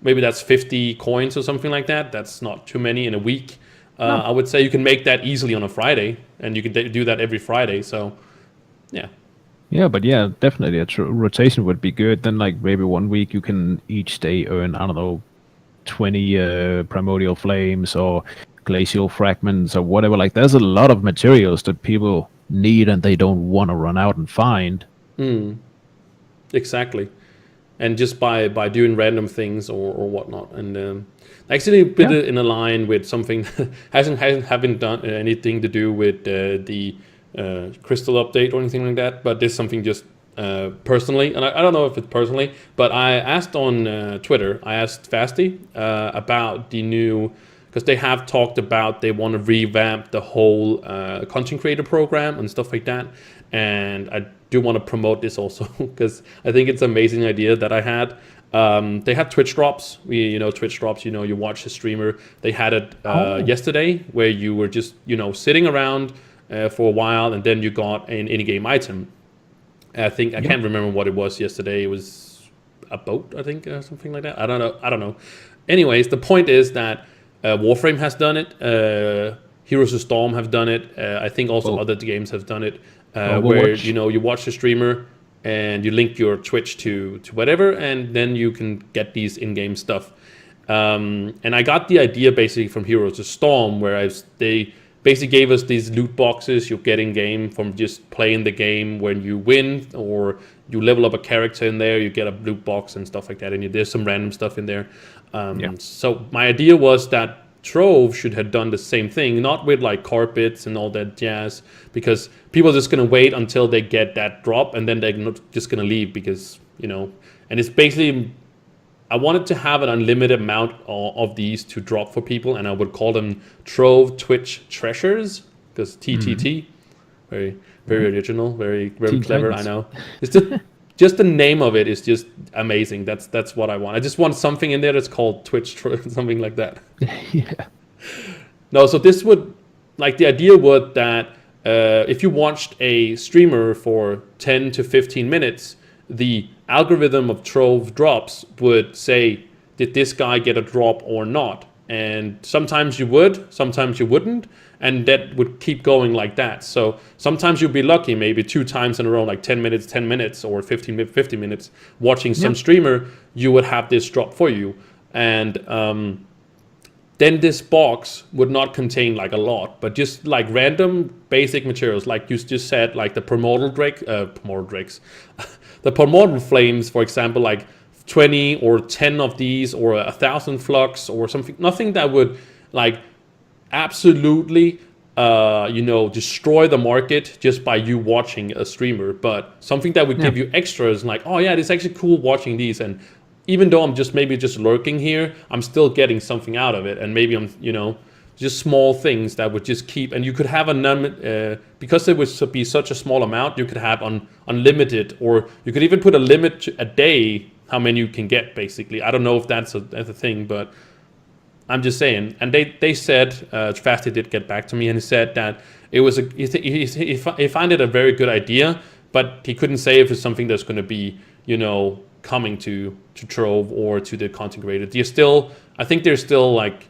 maybe that's 50 coins or something like that. That's not too many in a week. I would say you can make that easily on a Friday, and you can do that every Friday. So yeah. Yeah, but yeah, definitely a rotation would be good. Then, like maybe 1 week you can each day earn, I don't know, 20 primordial flames or glacial fragments or whatever. Like, there's a lot of materials that people need and they don't want to run out and find. Exactly. And just by doing random things or whatnot, and actually a bit in a line with something that haven't done anything to do with the crystal update or anything like that, but there's something just personally, and I don't know if it's personally, but I asked on Twitter, I asked Fasty about the new, because they have talked about they want to revamp the whole content creator program and stuff like that, and I do want to promote this also because I think it's an amazing idea that I had. They had Twitch drops. Twitch drops, you watch the streamer. They had it yesterday, where you were just sitting around for a while, and then you got an in-game item. I can't remember what it was yesterday. It was a boat, I think, or something like that. I don't know. Anyways, the point is that Warframe has done it. Heroes of Storm have done it. I think also other games have done it. Where you watch the streamer and you link your Twitch to whatever, and then you can get these in-game stuff. And I got the idea basically from Heroes of Storm, where they basically gave us these loot boxes you get in game from just playing the game. When you win or you level up a character in there, you get a loot box and stuff like that, and there's some random stuff in there. So my idea was that Trove should have done the same thing, not with like carpets and all that jazz, because people are just going to wait until they get that drop, and then they're not just going to leave because, and it's basically, I wanted to have an unlimited amount of these to drop for people, and I would call them Trove Twitch Treasures, because TTT, very, very original, very, very clever, I know. It's just the name of it is just amazing. That's what I want. I just want something in there that's called Twitch, something like that. No, so this would, like, the idea would that if you watched a streamer for 10 to 15 minutes, the algorithm of Trove drops would say, did this guy get a drop or not? And sometimes you would, sometimes you wouldn't, and that would keep going like that. So sometimes you'd be lucky, maybe 2 times in a row, like 10 minutes, or 50 minutes, watching some streamer, you would have this drop for you. And then this box would not contain like a lot, but just like random basic materials, like you just said, like the primordial the primordial flames, for example, like 20 or 10 of these, or 1,000 flux or something. Nothing that would like absolutely destroy the market just by you watching a streamer, but something that would give you extras, like, oh yeah, it's actually cool watching these, and even though I'm just lurking here, I'm still getting something out of it, and maybe I'm just small things that would just keep. And you could have because it would be such a small amount, you could have unlimited, or you could even put a limit a day how many you can get, basically. I don't know if that's a thing, but I'm just saying. And they said, Fasty did get back to me, and he said that it was he found it a very good idea, but he couldn't say if it's something that's going to be coming to Trove or to the content creator. I think they're still like,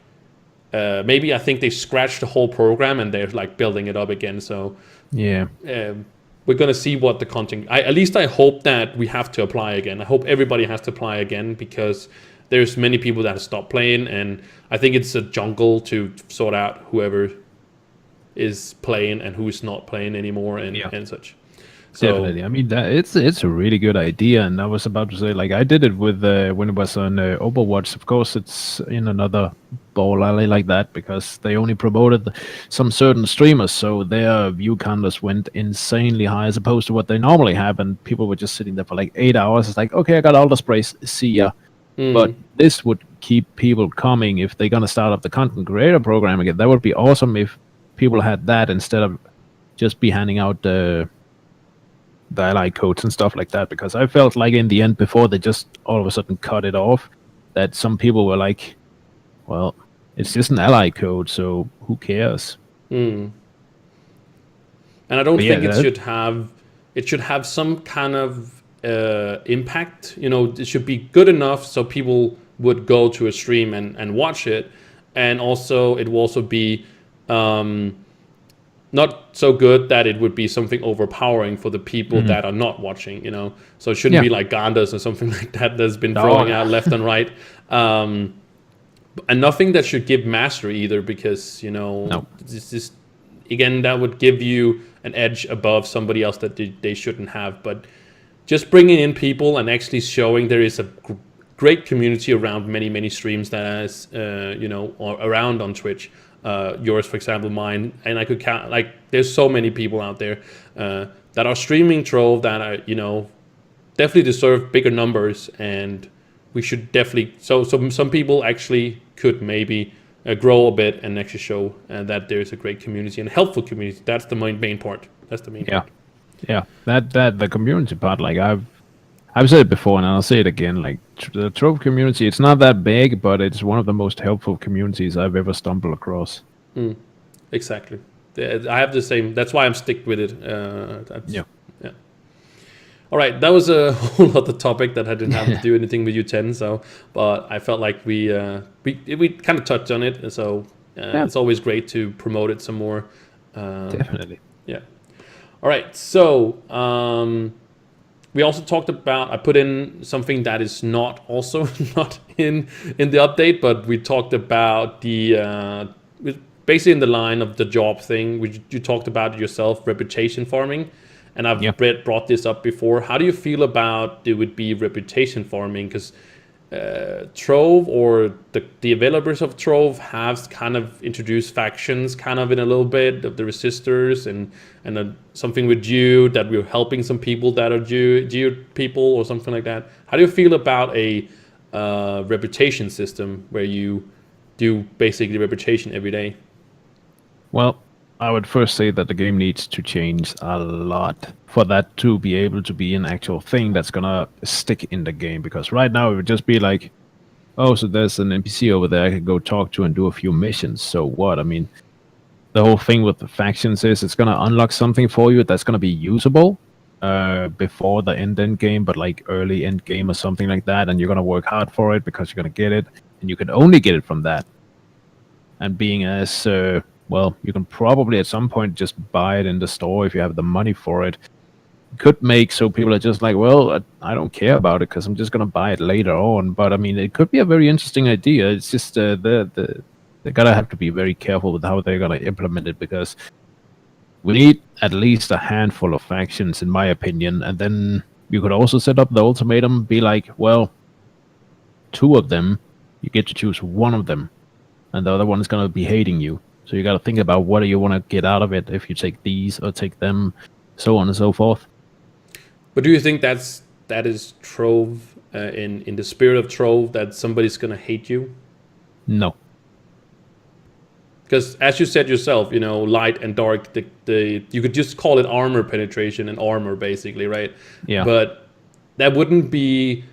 maybe I think they scratched the whole program and they're like building it up again. So we're gonna see what the content. At least I hope that we have to apply again. I hope everybody has to apply again, because there's many people that have stopped playing, and I think it's a jungle to sort out whoever is playing and who's not playing anymore, and such. So, definitely. I mean, it's a really good idea, and I was about to say, like, I did it with when it was on Overwatch. Of course, it's in another ball alley like that, because they only promoted some certain streamers, so their view counters went insanely high as opposed to what they normally have, and people were just sitting there for like 8 hours. It's like, okay, I got all the sprays, see ya. But this would keep people coming if they're gonna start up the content creator program again. That would be awesome if people had that instead of just be handing out the ally codes and stuff like that, because I felt like in the end, before they just all of a sudden cut it off, that some people were like, well, it's just an ally code, so who cares? And I don't But yeah, think it should have some kind of impact. You know, it should be good enough so people would go to a stream and watch it, and also it will also be not so good that it would be something overpowering for the people that are not watching. You know, so it shouldn't yeah. be like Gandas or something like that that's been No, throwing out left and right. And nothing that should give mastery either, because you know, no. this is again, that would give you an edge above somebody else that they shouldn't have. But just bringing in people and actually showing there is a great community around many streams that is you know, or around on Twitch. Yours, for example, mine, and I could count, like, there's so many people out there that are streaming Trove that are, you know, definitely deserve bigger numbers, and we should definitely, so some people actually could maybe grow a bit and actually show that there's a great community and a helpful community. That's the main part. That's the main part. Yeah. That the community part, like I've said it before and I'll say it again, like the Trove community, it's not that big, but it's one of the most helpful communities I've ever stumbled across. Exactly. I have the same. That's why I'm stick with it. Yeah. All right, that was a whole other topic that I didn't have to do anything with U10. So, but I felt like we kind of touched on it. So it's always great to promote it some more. Definitely. Yeah. All right. So we also talked about. I put in something that is not also not in the update, but we talked about the basically in the line of the job thing. You talked about yourself, reputation farming. And I've brought this up before. How do you feel about it would be reputation farming? Because Trove, or the developers of Trove, have kind of introduced factions kind of in a little bit of the resistors, and something with you that we're helping some people that are Geo people or something like that. How do you feel about a reputation system where you do basically reputation every day? Well, I would first say that the game needs to change a lot for that to be able to be an actual thing that's gonna stick in the game. Because right now it would just be like, oh, so there's an NPC over there I could go talk to and do a few missions. So what? I mean, the whole thing with the factions is it's gonna unlock something for you that's gonna be usable before the end game, but like early end game or something like that, and you're gonna work hard for it because you're gonna get it, and you can only get it from that. And being as well, you can probably at some point just buy it in the store if you have the money for it. Could make so people are just like, well, I don't care about it because I'm just gonna buy it later on. But I mean, it could be a very interesting idea. It's just they gotta have to be very careful with how they're gonna implement it, because we need at least a handful of factions, in my opinion. And then you could also set up the ultimatum, be like, well, 2 of them, you get to choose 1 of them, and the other one is gonna be hating you. So you got to think about what do you want to get out of it if you take these or take them, so on and so forth. But do you think that is Trove, in the spirit of Trove, that somebody's gonna hate you? No. Because as you said yourself, you know, light and dark, the you could just call it armor penetration and armor, basically, right? Yeah. But that wouldn't be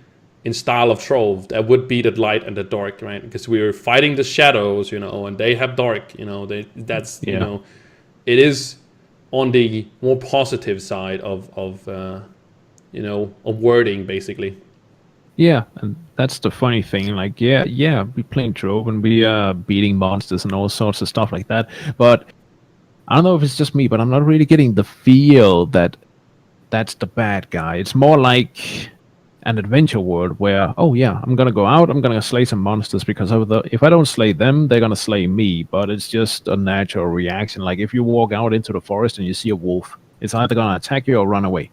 in style of Trove. That would be the light and the dark, right? Because we're fighting the shadows, you know, and they have dark, you know. That's you know, it is on the more positive side of you know, of wording, basically. Yeah, and that's the funny thing. Like, yeah, we playing Trove and we are beating monsters and all sorts of stuff like that. But I don't know if it's just me, but I'm not really getting the feel that that's the bad guy. It's more like an adventure world where, oh yeah, I'm gonna go out, I'm gonna slay some monsters because if I don't slay them, they're gonna slay me. But it's just a natural reaction. Like if you walk out into the forest and you see a wolf, it's either gonna attack you or run away.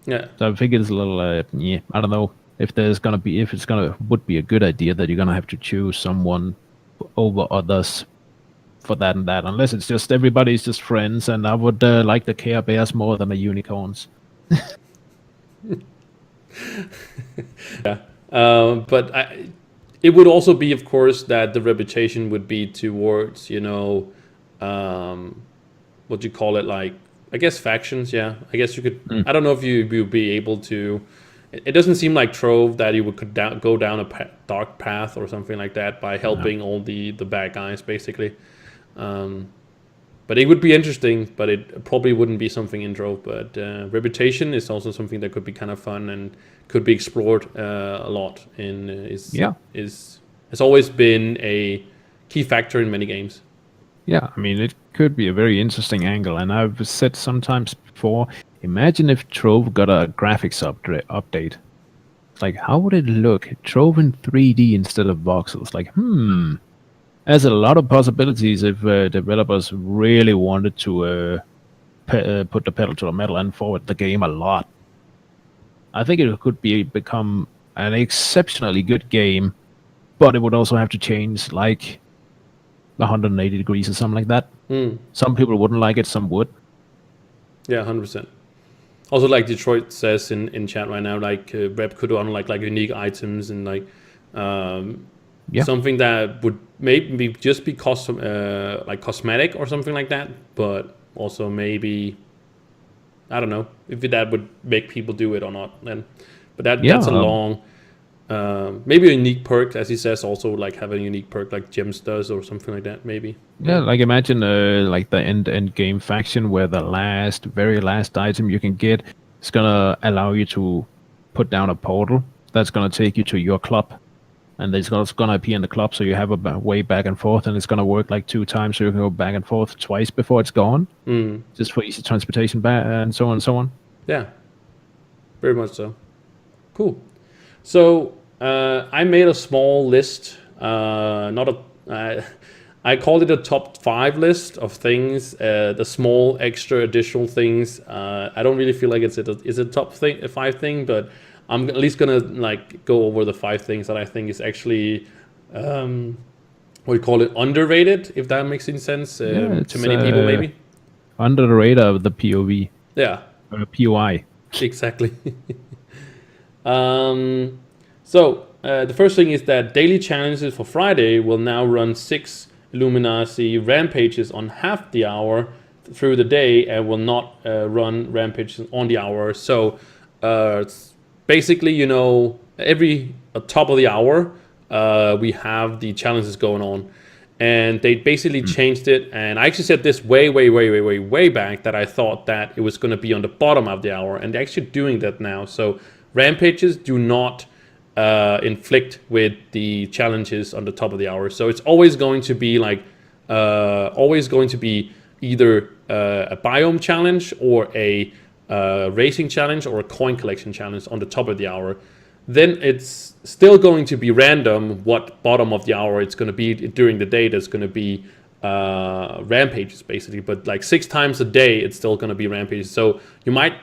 Yeah. So I think it's a little, I don't know if would be a good idea that you're gonna have to choose someone over others for that and that, unless it's just everybody's just friends. And I would like the Care Bears more than the unicorns. Yeah, but it would also be, of course, that the reputation would be towards, you know, what you call it, like I guess factions, yeah. I guess you could. Mm. I don't know if you would be able to. It doesn't seem like Trove that you could go down a dark path or something like that by No. helping all the bad guys, basically. But it would be interesting, but it probably wouldn't be something in Trove. But reputation is also something that could be kind of fun and could be explored a lot. And is has always been a key factor in many games. Yeah, I mean, it could be a very interesting angle. And I've said sometimes before, imagine if Trove got a graphics update. Like, how would it look? Trove in 3D instead of voxels. Like, there's a lot of possibilities if developers really wanted to put the pedal to the metal and forward the game a lot. I think it could become an exceptionally good game, but it would also have to change like 180 degrees or something like that. Some people wouldn't like it, some would. Yeah, 100%. Also, like Detroit says in chat right now, like Rep could unlock like unique items and like something that would maybe just be like cosmetic or something like that, but also maybe I don't know if that would make people do it or not. Then, but that's a long. Maybe a unique perk, as he says, also like have a unique perk like Gems does or something like that. Maybe. Yeah, like imagine like the end game faction where the very last item you can get is gonna allow you to put down a portal that's gonna take you to your club, and it's gonna appear in the club, so you have a way back and forth, and it's gonna work like 2 times, so you can go back and forth twice before it's gone, just for easy transportation back and so on and so on. Yeah, very much so. Cool. So I made a small list, not a. I called it a top 5 list of things, the small extra additional things. I don't really feel like it's a top 5 thing, but I'm at least gonna like go over the 5 things that I think is actually what you call it, underrated, if that makes any sense to many people maybe. Under the radar of the POV. Yeah. Or POI. Exactly. So the first thing is that daily challenges for Friday will now run 6 Illuminati rampages on half the hour through the day and will not run rampages on the hour. So basically, you know, every top of the hour, we have the challenges going on. And they basically changed it. And I actually said this way back that I thought that it was going to be on the bottom of the hour. And they're actually doing that now. So rampages do not inflict with the challenges on the top of the hour. So it's always going to be like, either a biome challenge or a racing challenge or a coin collection challenge on the top of the hour. Then it's still going to be random what bottom of the hour it's going to be during the day. There's going to be rampages basically, but like 6 times a day it's still going to be rampages. So you might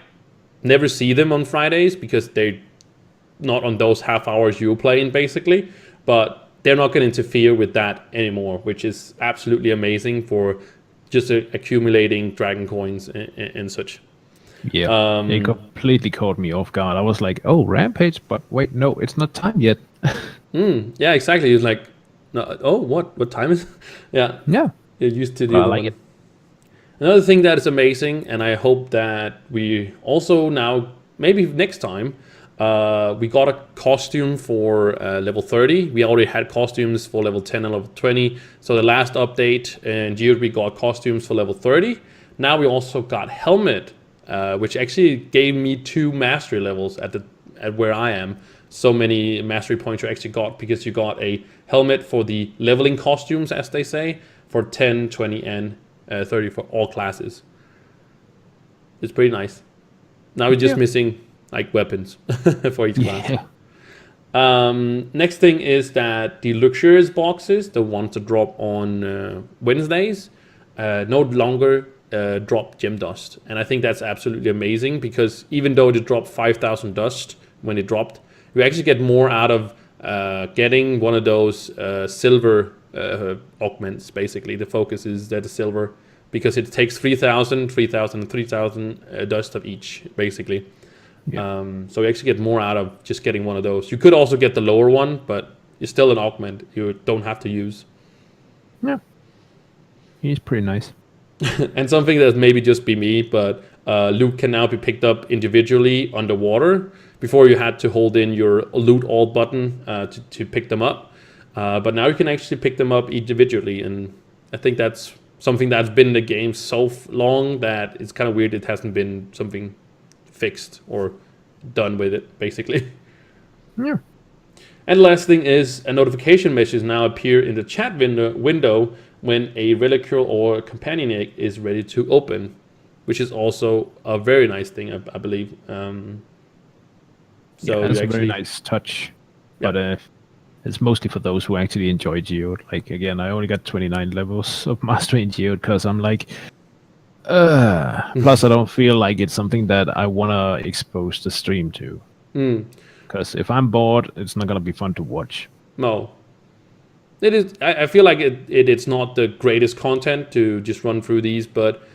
never see them on Fridays because they're not on those half hours you're playing basically, but they're not going to interfere with that anymore, which is absolutely amazing for just accumulating dragon coins and such. Yeah, it completely caught me off guard. I was like, "Oh, rampage!" But wait, no, it's not time yet. Yeah, exactly. It's like, no, oh, what time is it? Yeah, yeah. You're used to the I other like one. it. Another thing that is amazing, and I hope that we also now maybe next time we got a costume for level 30. We already had costumes for level 10 and level 20. So the last update in Geode we got costumes for level 30. Now we also got helmet. Which actually gave me 2 mastery levels at where I am. So many mastery points you actually got because you got a helmet for the leveling costumes, as they say, for 10, 20, and 30 for all classes. It's pretty nice. Now we're just missing like weapons for each class. Next thing is that the luxurious boxes, the ones that drop on Wednesdays, no longer drop gem dust, and I think that's absolutely amazing because even though it dropped 5,000 dust when it dropped, you actually get more out of getting one of those silver augments. Basically, the focus is that the silver because it takes 3,000, 3,000, and 3,000 dust of each, basically. So you actually get more out of just getting one of those. You could also get the lower one, but it's still an augment you don't have to use. Yeah, he's pretty nice. And something that maybe just be me, but loot can now be picked up individually underwater. Before you had to hold in your loot all button to pick them up. But now you can actually pick them up individually. And I think that's something that's been in the game so long that it's kind of weird it hasn't been something fixed or done with it, basically. Yeah. And last thing is a notification message now appear in the chat window when a relicule or companion egg is ready to open, which is also a very nice thing, I believe. So it's a very nice touch, but it's mostly for those who actually enjoy Geode. Like, again, I only got 29 levels of mastering Geode because I'm like, plus I don't feel like it's something that I want to expose the stream to. Because if I'm bored, it's not going to be fun to watch. No. It is. I feel like it's not the greatest content to just run through these, but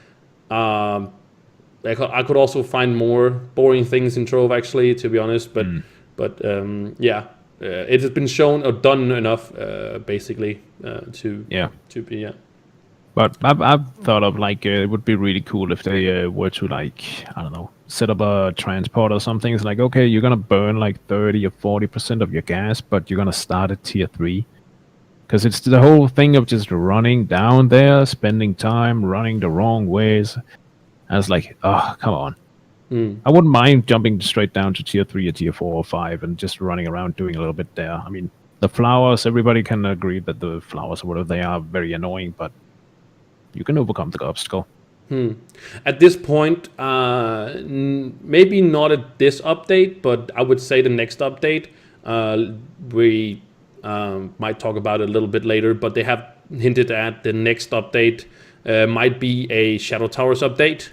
I could also find more boring things in Trove, actually, to be honest. But it has been shown or done enough, basically, to be. Yeah. But I've thought of, like, it would be really cool if they were to, like, I don't know, set up a transport or something. It's like, okay, you're going to burn like 30 or 40% of your gas, but you're going to start at tier 3. Because it's the whole thing of just running down there, spending time running the wrong ways. I was like, oh, come on. I wouldn't mind jumping straight down to tier 3 or tier 4 or 5 and just running around doing a little bit there. I mean, the flowers, everybody can agree that the flowers or whatever they are very annoying, but you can overcome the obstacle. At this point, maybe not at this update, but I would say the next update, we might talk about it a little bit later, but they have hinted at the next update might be a Shadow Towers update.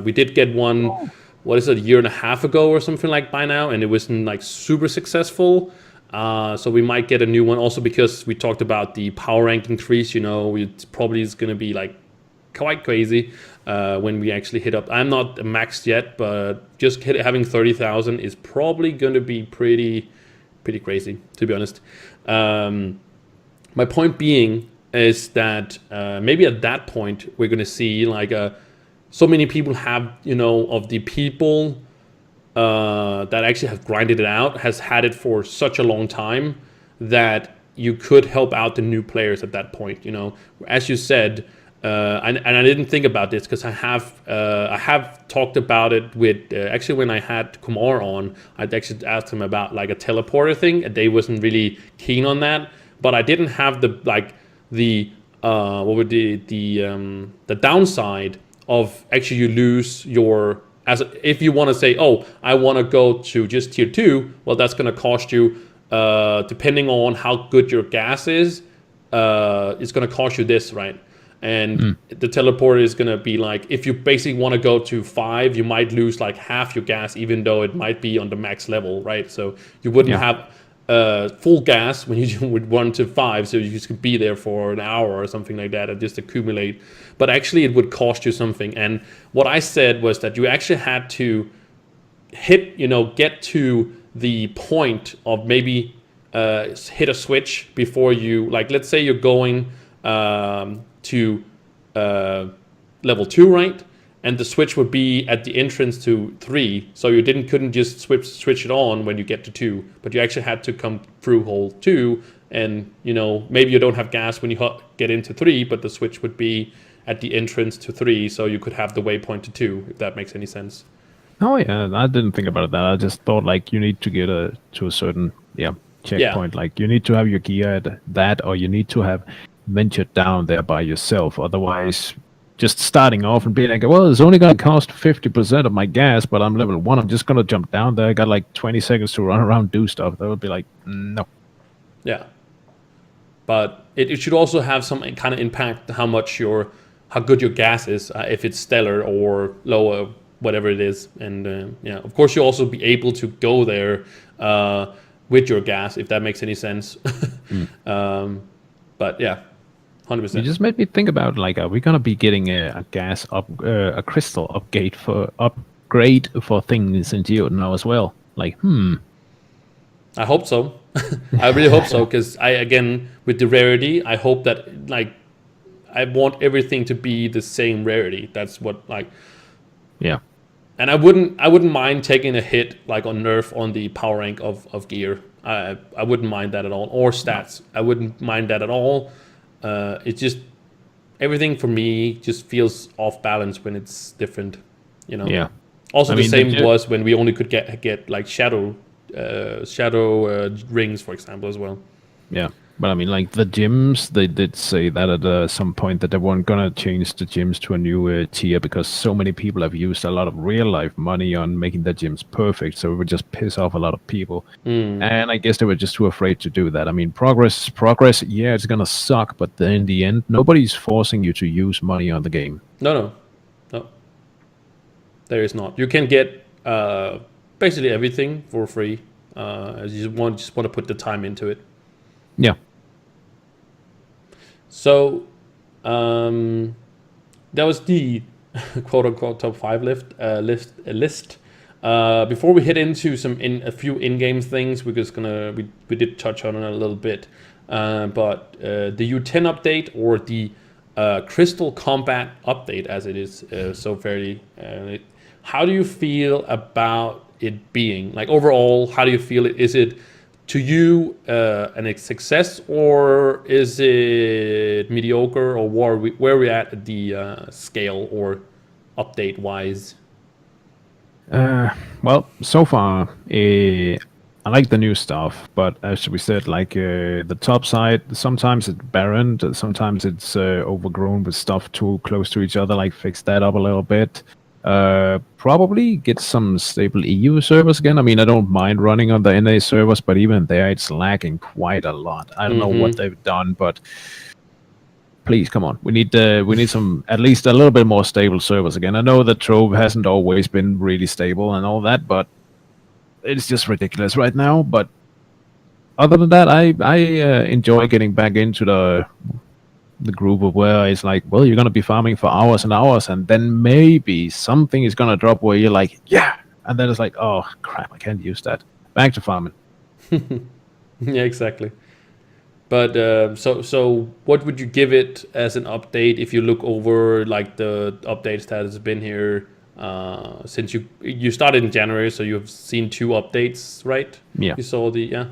We did get one, what is it, a year and a half ago or something like by now, and it wasn't like super successful. So we might get a new one also because we talked about the power rank increase. It probably is going to be like quite crazy when we actually hit up. I'm not maxed yet, but just having 30,000 is probably going to be pretty crazy, to be honest. My point being is that maybe at that point we're going to see like so many people have, of the people that actually have grinded it out, has had it for such a long time that you could help out the new players at that point. As you said, and I didn't think about this because I have talked about it with actually when I had Kumar on, I'd actually asked him about like a teleporter thing, and they wasn't really keen on that. But I didn't have the downside of actually you lose your, if you want to say, oh, I want to go to just tier 2, well, that's going to cost you, depending on how good your gas is, it's going to cost you this, right? And the teleporter is going to be like, if you basically want to go to 5, you might lose like half your gas, even though it might be on the max level, right? So you wouldn't have full gas when you would 1 to 5, so you just could be there for an hour or something like that and just accumulate. But actually it would cost you something. And what I said was that you actually had to get to the point of maybe hit a switch before you, like, let's say you're going to level 2, right? And the switch would be at the entrance to 3, so you couldn't just switch it on when you get to 2, but you actually had to come through hole 2, and maybe you don't have gas when you get into 3, but the switch would be at the entrance to 3, so you could have the waypoint to 2, if that makes any sense. Oh yeah, I didn't think about that. I just thought like you need to get to a certain checkpoint. Like you need to have your gear at that, or you need to have ventured down there by yourself. Otherwise, just starting off and being like, well, it's only going to cost 50% of my gas, but I'm level 1. I'm just going to jump down there. I got like 20 seconds to run around, do stuff. That would be like, no. Yeah. But it should also have some kind of impact how good your gas is, if it's stellar or lower, whatever it is. And of course, you'll also be able to go there with your gas, if that makes any sense. But yeah. 100%. You just made me think about, like, are we gonna be getting a gas a crystal upgrade for things in Geode now as well? Like, I hope so. I really hope so, because again, with the rarity, I hope that, like, I want everything to be the same rarity. That's what like. Yeah. And I wouldn't mind taking a hit like on nerf on the power rank of gear. I wouldn't mind that at all. Or stats. I wouldn't mind that at all. It's just everything for me just feels off balance when it's different, you know. Yeah. Also, I the mean, same was when we only could get like shadow rings, for example, as well. Yeah, but I mean, like the gyms, they did say that at some point that they weren't gonna change the gyms to a new tier because so many people have used a lot of real life money on making the gyms perfect, so it would just piss off a lot of people. And I guess they were just too afraid to do that. I mean, progress. Yeah, it's gonna suck, but then in the end, nobody's forcing you to use money on the game. No, there is not. You can get basically everything for free. As you just want to put the time into it. Yeah. So that was the quote unquote top 5 list. Before we head into a few in-game things, we're just we did touch on it a little bit, but the U10 update or the Crystal Combat update, as it is so very. How do you feel about it being like overall? How do you feel it? Is it to you a success, or is it mediocre, or where we at the scale or update wise? Well, so far, I like the new stuff, but as we said, like the top side, sometimes it's barren, sometimes it's overgrown with stuff too close to each other. Like fix that up a little bit. Probably get some stable EU servers again. I mean, I don't mind running on the NA servers, but even there, it's lagging quite a lot. I don't know what they've done, but please come on. We need some at least a little bit more stable servers again. I know that Trove hasn't always been really stable and all that, but it's just ridiculous right now. But other than that, I enjoy getting back into the groove of where it's like, well, you're gonna be farming for hours and hours, and then maybe something is gonna drop where you're like, yeah, and then it's like, oh crap, I can't use that. Back to farming. Yeah, exactly. But so what would you give it as an update if you look over like the updates that has been here since you started in January, so you've seen 2 updates, right? Yeah. You saw the.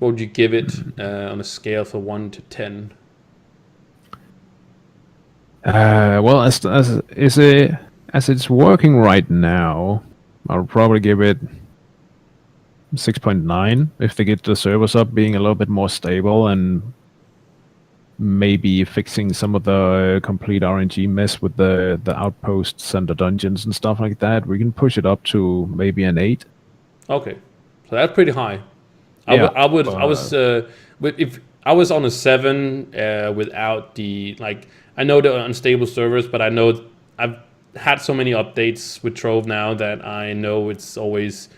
What would you give it on a scale from 1 to 10? Well, as it's working right now, I'll probably give it 6.9 if they get the servers up being a little bit more stable and maybe fixing some of the complete RNG mess with the outposts and the dungeons and stuff like that. We can push it up to maybe an 8. Okay, so that's pretty high. Yeah, I was if I was on a 7 without the like. I know the unstable servers, but I know I've had so many updates with Trove now that I know it's always.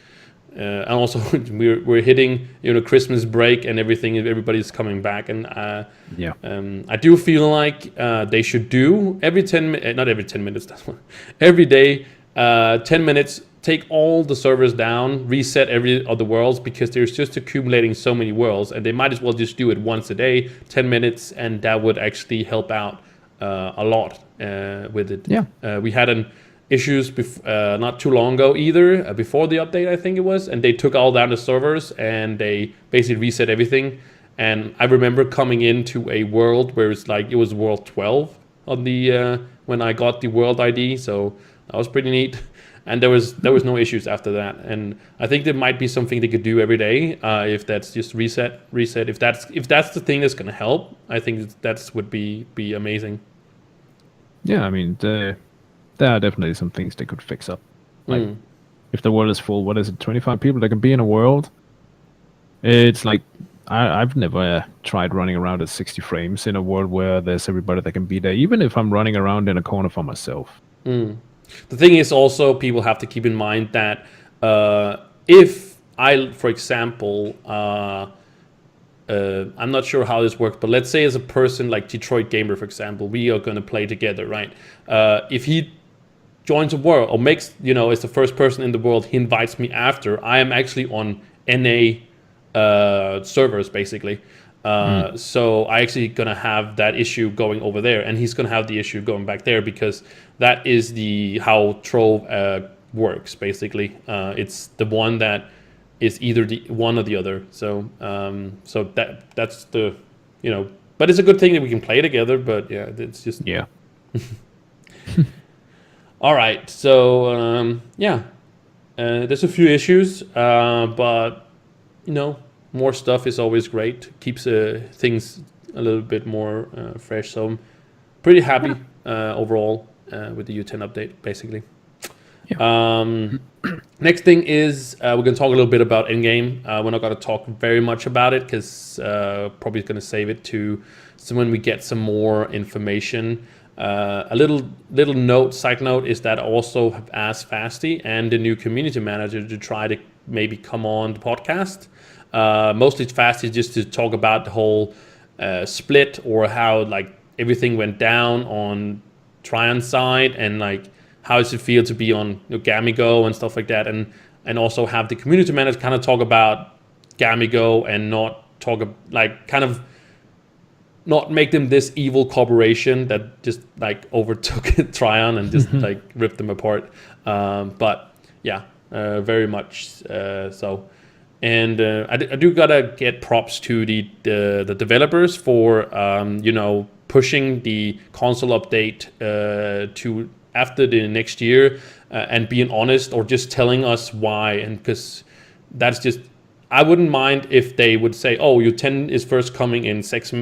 And also we're hitting Christmas break and everything. Everybody's coming back, and I do feel like they should do every 10 not every 10 minutes, that's one, every day 10 minutes. Take all the servers down, reset every of the worlds, because there's just accumulating so many worlds, and they might as well just do it once a day, 10 minutes, and that would actually help out a lot with it. Yeah. We had an issues not too long ago either, before the update I think it was, and they took all down the servers and they basically reset everything. And I remember coming into a world where it's like it was world 12 on the when I got the world ID, so that was pretty neat. And there was no issues after that. And I think there might be something they could do every day if that's just reset. If that's the thing that's gonna help, I think that would be amazing. Yeah, I mean, there are definitely some things they could fix up. Like, if the world is full, what is it, 25 people that can be in a world? It's like, I've never tried running around at 60 frames in a world where there's everybody that can be there, even if I'm running around in a corner for myself. The thing is also, people have to keep in mind that if I, for example, I'm not sure how this works, but let's say as a person like Detroit Gamer, for example, we are going to play together, right? If he joins a world or makes, is the first person in the world, he invites me after, I am actually on NA servers, basically. So I actually gonna have that issue going over there, and he's gonna have the issue going back there, because that is how Trove works basically. It's the one that is either the one or the other. So that's the, but it's a good thing that we can play together. But yeah, it's just Yeah. all right. So there's a few issues, but more stuff is always great. Keeps things a little bit more fresh. So I'm pretty happy overall with the U10 update, basically. Next thing is we're going to talk a little bit about in-game. We're not going to talk very much about it, because probably going to save it to when we get some more information. A little side note is that I also have asked Fasty and the new community manager to try to maybe come on the podcast. Mostly Fasty just to talk about the whole split, or how like everything went down on Tryon side, and like how does it feel to be on Gamigo and stuff like that, and also have the community manager kind of talk about Gamigo, and not talk like kind of not make them this evil corporation that just like overtook Tryon and just like ripped them apart. But yeah, very much so. And I do gotta get props to the developers for pushing the console update to after the next year, and being honest, or just telling us why. And because that's just, I wouldn't mind if they would say, oh, U10 is first coming in 6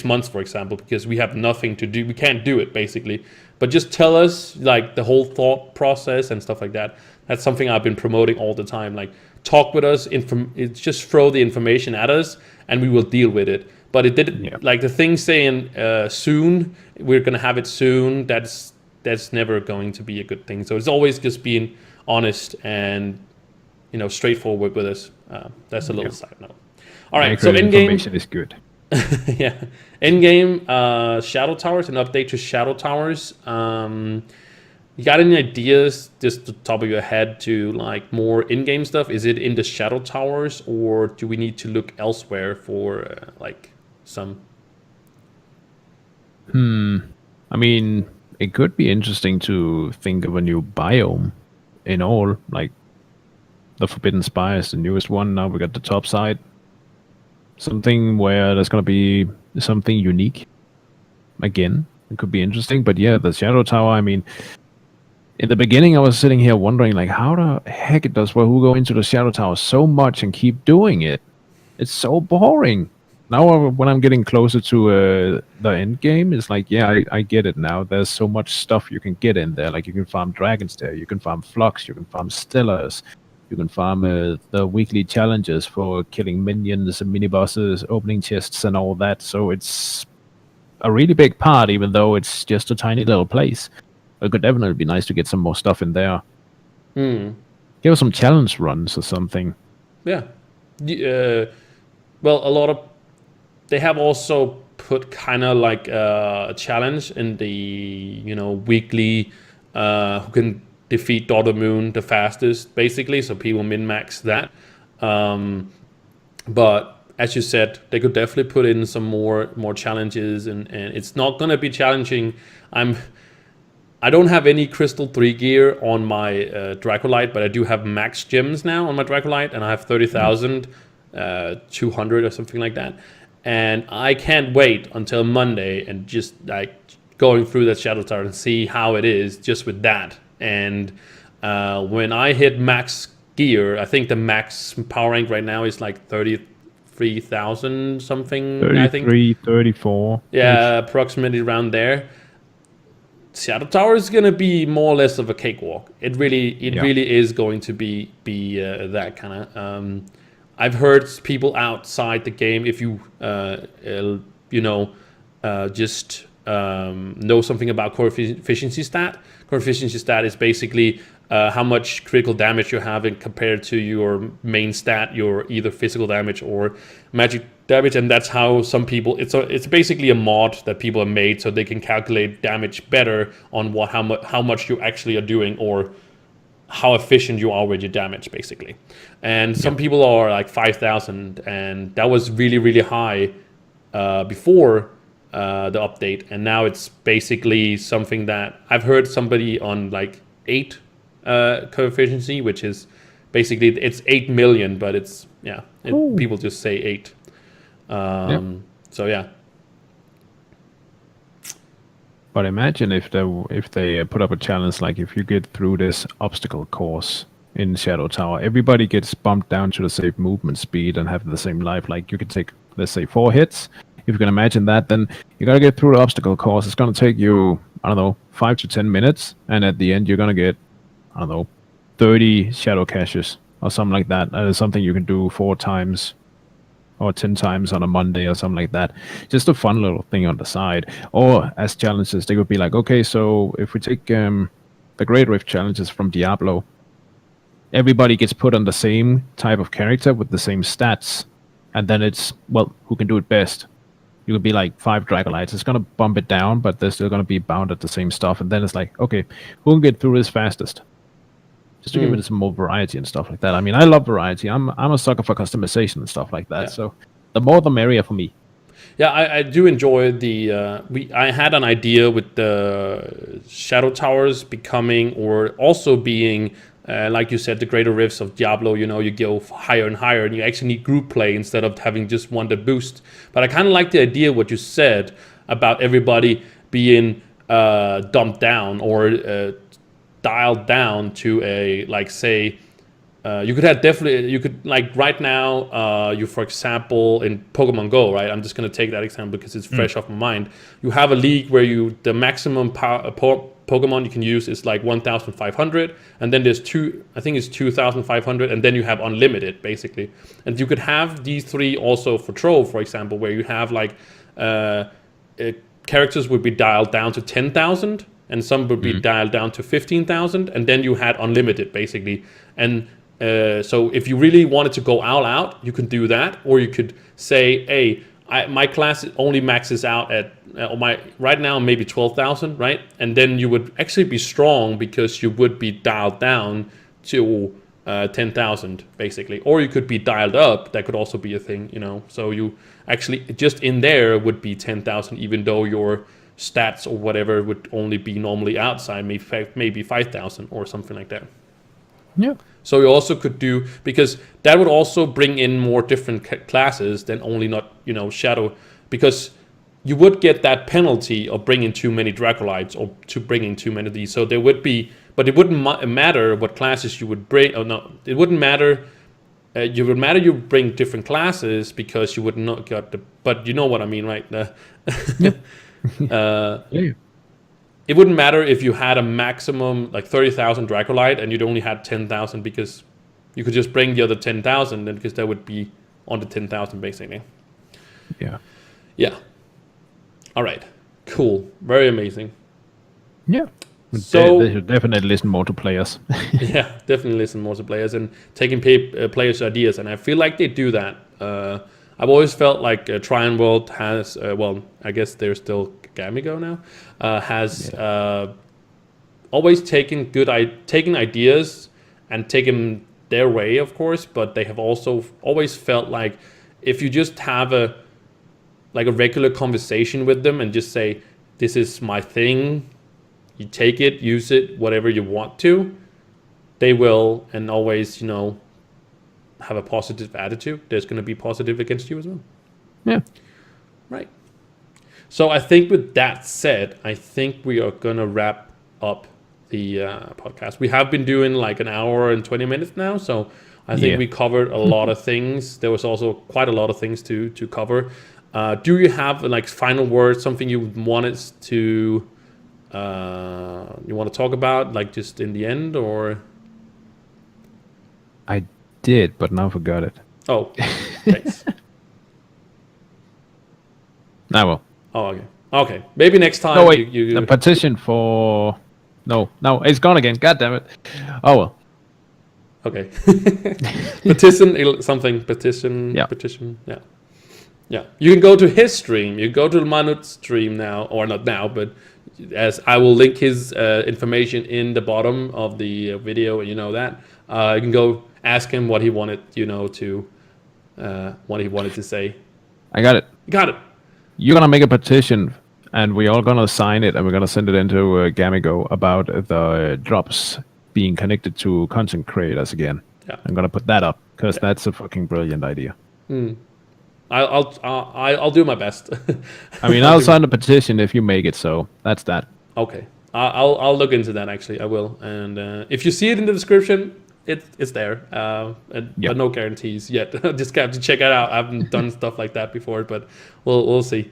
months, for example, because we have nothing to do. We can't do it, basically. But just tell us like the whole thought process and stuff like that. That's something I've been promoting all the time. Like, talk with us, just throw the information at us, and we will deal with it. But it didn't, like the thing saying soon, we're going to have it soon, that's never going to be a good thing. So it's always just being honest and straightforward with us. That's a little side note. All right, so in-game information is good. yeah, in-game Shadow Towers, an update to Shadow Towers. You got any ideas, just the top of your head, to like more in-game stuff? Is it in the Shadow Towers, or do we need to look elsewhere for like some? I mean, it could be interesting to think of a new biome in all, like the Forbidden Spire, the newest one. Now we got the top side. Something where there's going to be something unique. Again, it could be interesting. But yeah, the Shadow Tower, I mean, in the beginning, I was sitting here wondering, like, how the heck does Wahoo go into the Shadow Tower so much and keep doing it? It's so boring. Now, when I'm getting closer to the end game, it's like, yeah, I get it now. There's so much stuff you can get in there. Like, you can farm dragons there. You can farm flux. You can farm stellars. You can farm the weekly challenges for killing minions and mini-bosses, opening chests, and all that. So it's a really big part, even though it's just a tiny little place. It could definitely be nice to get some more stuff in there. Give us some challenge runs or something. Yeah. Well, they have also put kind of like a challenge in the weekly who can defeat Daughter Moon the fastest, basically, so people min-max that. But as you said, they could definitely put in some more challenges, and it's not going to be challenging. I don't have any Crystal 3 gear on my Dracolite, but I do have max gems now on my Dracolite, and I have 30,200 or something like that. And I can't wait until Monday and just like going through that Shadow Tower and see how it is just with that. And when I hit max gear, I think the max power rank right now is like 33,000 something. 33, 34. Yeah, approximately around there. Shadow Tower is going to be more or less of a cakewalk. It really is going to be that kind of. I've heard people outside the game, if you just know something about core efficiency stat. Core efficiency stat is basically how much critical damage you're having compared to your main stat, your either physical damage or magic damage, and that's how some people. It's basically a mod that people have made so they can calculate damage better on how much you actually are doing, or how efficient you are with your damage, basically. And some people are like 5,000, and that was really, really high before the update, and now it's basically something that I've heard somebody on like 8 coefficiency, which is basically it's 8 million, but it's people just say 8. So yeah. But imagine if they put up a challenge like if you get through this obstacle course in Shadow Tower, everybody gets bumped down to the same movement speed and have the same life. Like you could take, let's say, 4 hits. If you can imagine that, then you gotta get through the obstacle course. It's gonna take you, I don't know, 5 to 10 minutes, and at the end you're gonna get, I don't know, 30 shadow caches or something like that. That is something you can do 4 times or 10 times on a Monday or something like that. Just a fun little thing on the side. Or as challenges, they would be like, okay, so if we take the Great Rift challenges from Diablo, everybody gets put on the same type of character with the same stats, and then it's, well, who can do it best? You could be like 5 Dragolites. It's going to bump it down, but they're still going to be bound at the same stuff. And then it's like, okay, who can get through this fastest? Just to give it some more variety and stuff like that. I mean, I love variety. I'm a sucker for customization and stuff like that. Yeah. So the more the merrier for me. Yeah, I do enjoy the. I had an idea with the Shadow Towers becoming, or also being, like you said, the greater rifts of Diablo. You know, you go higher and higher, and you actually need group play instead of having just one that boost. But I kind of like the idea what you said about everybody being dumped down or dialed down to a, like, say, you could have definitely, you could, like right now, you, for example, in Pokemon Go, right? I'm just going to take that example because it's fresh off my mind. You have a league where the maximum Pokemon you can use is like 1,500, and then there's I think it's 2,500, and then you have unlimited, basically. And you could have these 3 also for Trove, for example, where you have like characters would be dialed down to 10,000, and some would be dialed down to 15,000, and then you had unlimited, basically. And so if you really wanted to go all out, you can do that, or you could say, hey, my class only maxes out at right now maybe 12,000, right? And then you would actually be strong because you would be dialed down to 10,000, basically. Or you could be dialed up. That could also be a thing, you know. So you actually just in there would be 10,000, even though your stats or whatever would only be normally outside maybe 5,000 or something like that. Yeah. So you also could do, because that would also bring in more different classes than only not, you know, Shadow, because you would get that penalty of bringing too many Dracolites or to bringing too many of these. So there would be, but it wouldn't matter what classes you would bring. Oh no, it wouldn't matter. You would matter you bring different classes because you would not get the. But you know what I mean, right? Yep. Yeah. It wouldn't matter if you had a maximum like 30,000 Dracolite and you'd only had 10,000, because you could just bring the other 10,000, then because that would be on the 10,000 basically. Yeah. Yeah. All right. Cool. Very amazing. Yeah. So they should definitely listen more to players. Yeah, definitely listen more to players and taking players' ideas, and I feel like they do that. I've always felt like joinworld has, well, I guess they're still Gamigo now, has always taken taken ideas and taken their way, of course, but they have also always felt like if you just have a regular conversation with them and just say, this is my thing, you take it, use it, whatever you want to, they will, and always, you know, have a positive attitude. There's going to be positive against you as well. Yeah. Right. So I think with that said, I think we are going to wrap up the podcast. We have been doing like an hour and 20 minutes now, so I think we covered a lot of things. There was also quite a lot of things to cover. Do you have like final words, something you wanted to you want to talk about, like just in the end, or? I did, but now forgot it. Oh, thanks. I will. Oh, okay. Okay, maybe next time. No, wait. The petition for... No, it's gone again. God damn it. Oh, well. Okay. Petition something. Petition. Yeah. Petition. Yeah. Yeah. You can go to his stream. You go to Maunat's stream now, or not now, but as I will link his information in the bottom of the video, and you know that. You can go ask him what he wanted, you know, to what he wanted to say. I got it. Got it. you're gonna make a petition, and we're all gonna sign it, and we're gonna send it into Gamigo about the drops being connected to content creators again. Yeah. I'm gonna put that up because that's a fucking brilliant idea. I'll do my best. I mean, I'll sign the petition if you make it. So that's that. Okay, I'll look into that. Actually, I will. And if you see it in the description, it's there. But no guarantees yet. Just have to check it out. I haven't done stuff like that before, but we'll see.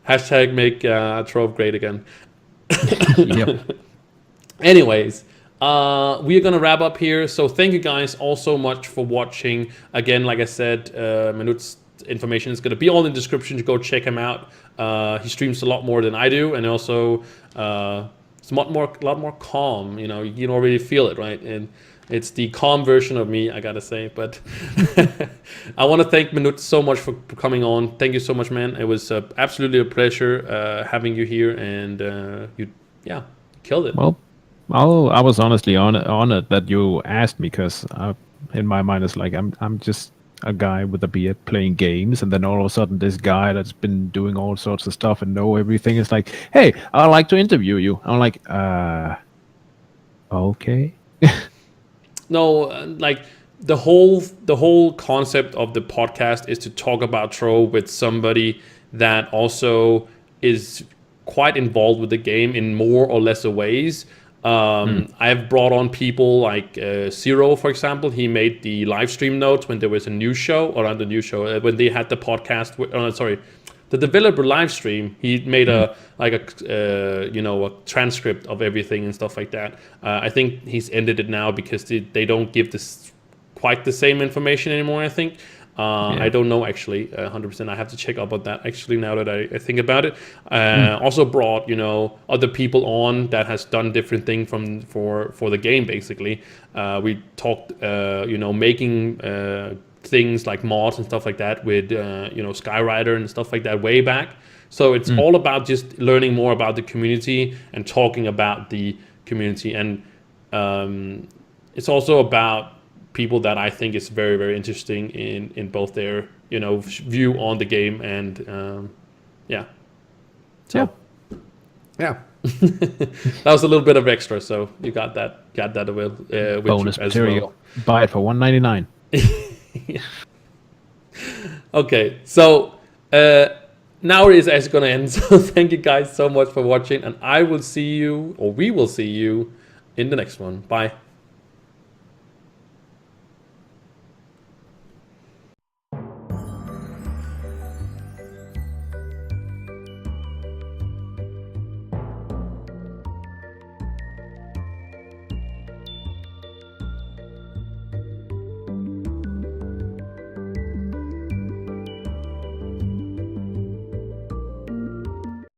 Hashtag make Trove great again. Yep. Anyways, we are gonna wrap up here. So thank you guys all so much for watching. Again, like I said, Maunat's information is gonna be all in the description. To go check him out. He streams a lot more than I do, and also it's a lot more calm. You know, you can already feel it, right? And it's the calm version of me, I gotta say. But I want to thank Maunat so much for coming on. Thank you so much, man. It was absolutely a pleasure having you here, and you killed it. Well, I was honestly honored that you asked me, because in my mind it's like I'm just a guy with a beard playing games, and then all of a sudden this guy that's been doing all sorts of stuff and know everything is like, hey, I'd like to interview you. I'm like, okay. No, like the whole concept of the podcast is to talk about Trove with somebody that also is quite involved with the game in more or lesser ways. I've brought on people like Zero, for example. He made the live stream notes when there was a new show, or not the new show, when they had the podcast. The developer live stream. He made a transcript of everything and stuff like that. I think he's ended it now because they don't give this quite the same information anymore, I think. I don't know actually 100%. I have to check up on that actually now that I think about it. Also brought other people on that has done different things for the game basically. We talked making things like mods and stuff like that with Skyrider and stuff like that way back. So it's all about just learning more about the community and talking about the community, and it's also about people that I think is very, very interesting in both their view on the game and that was a little bit of extra, so you got that with bonus you as material. well. Buy it for $1.99. Okay, so now it is actually gonna end. So thank you guys so much for watching, and we will see you in the next one. Bye.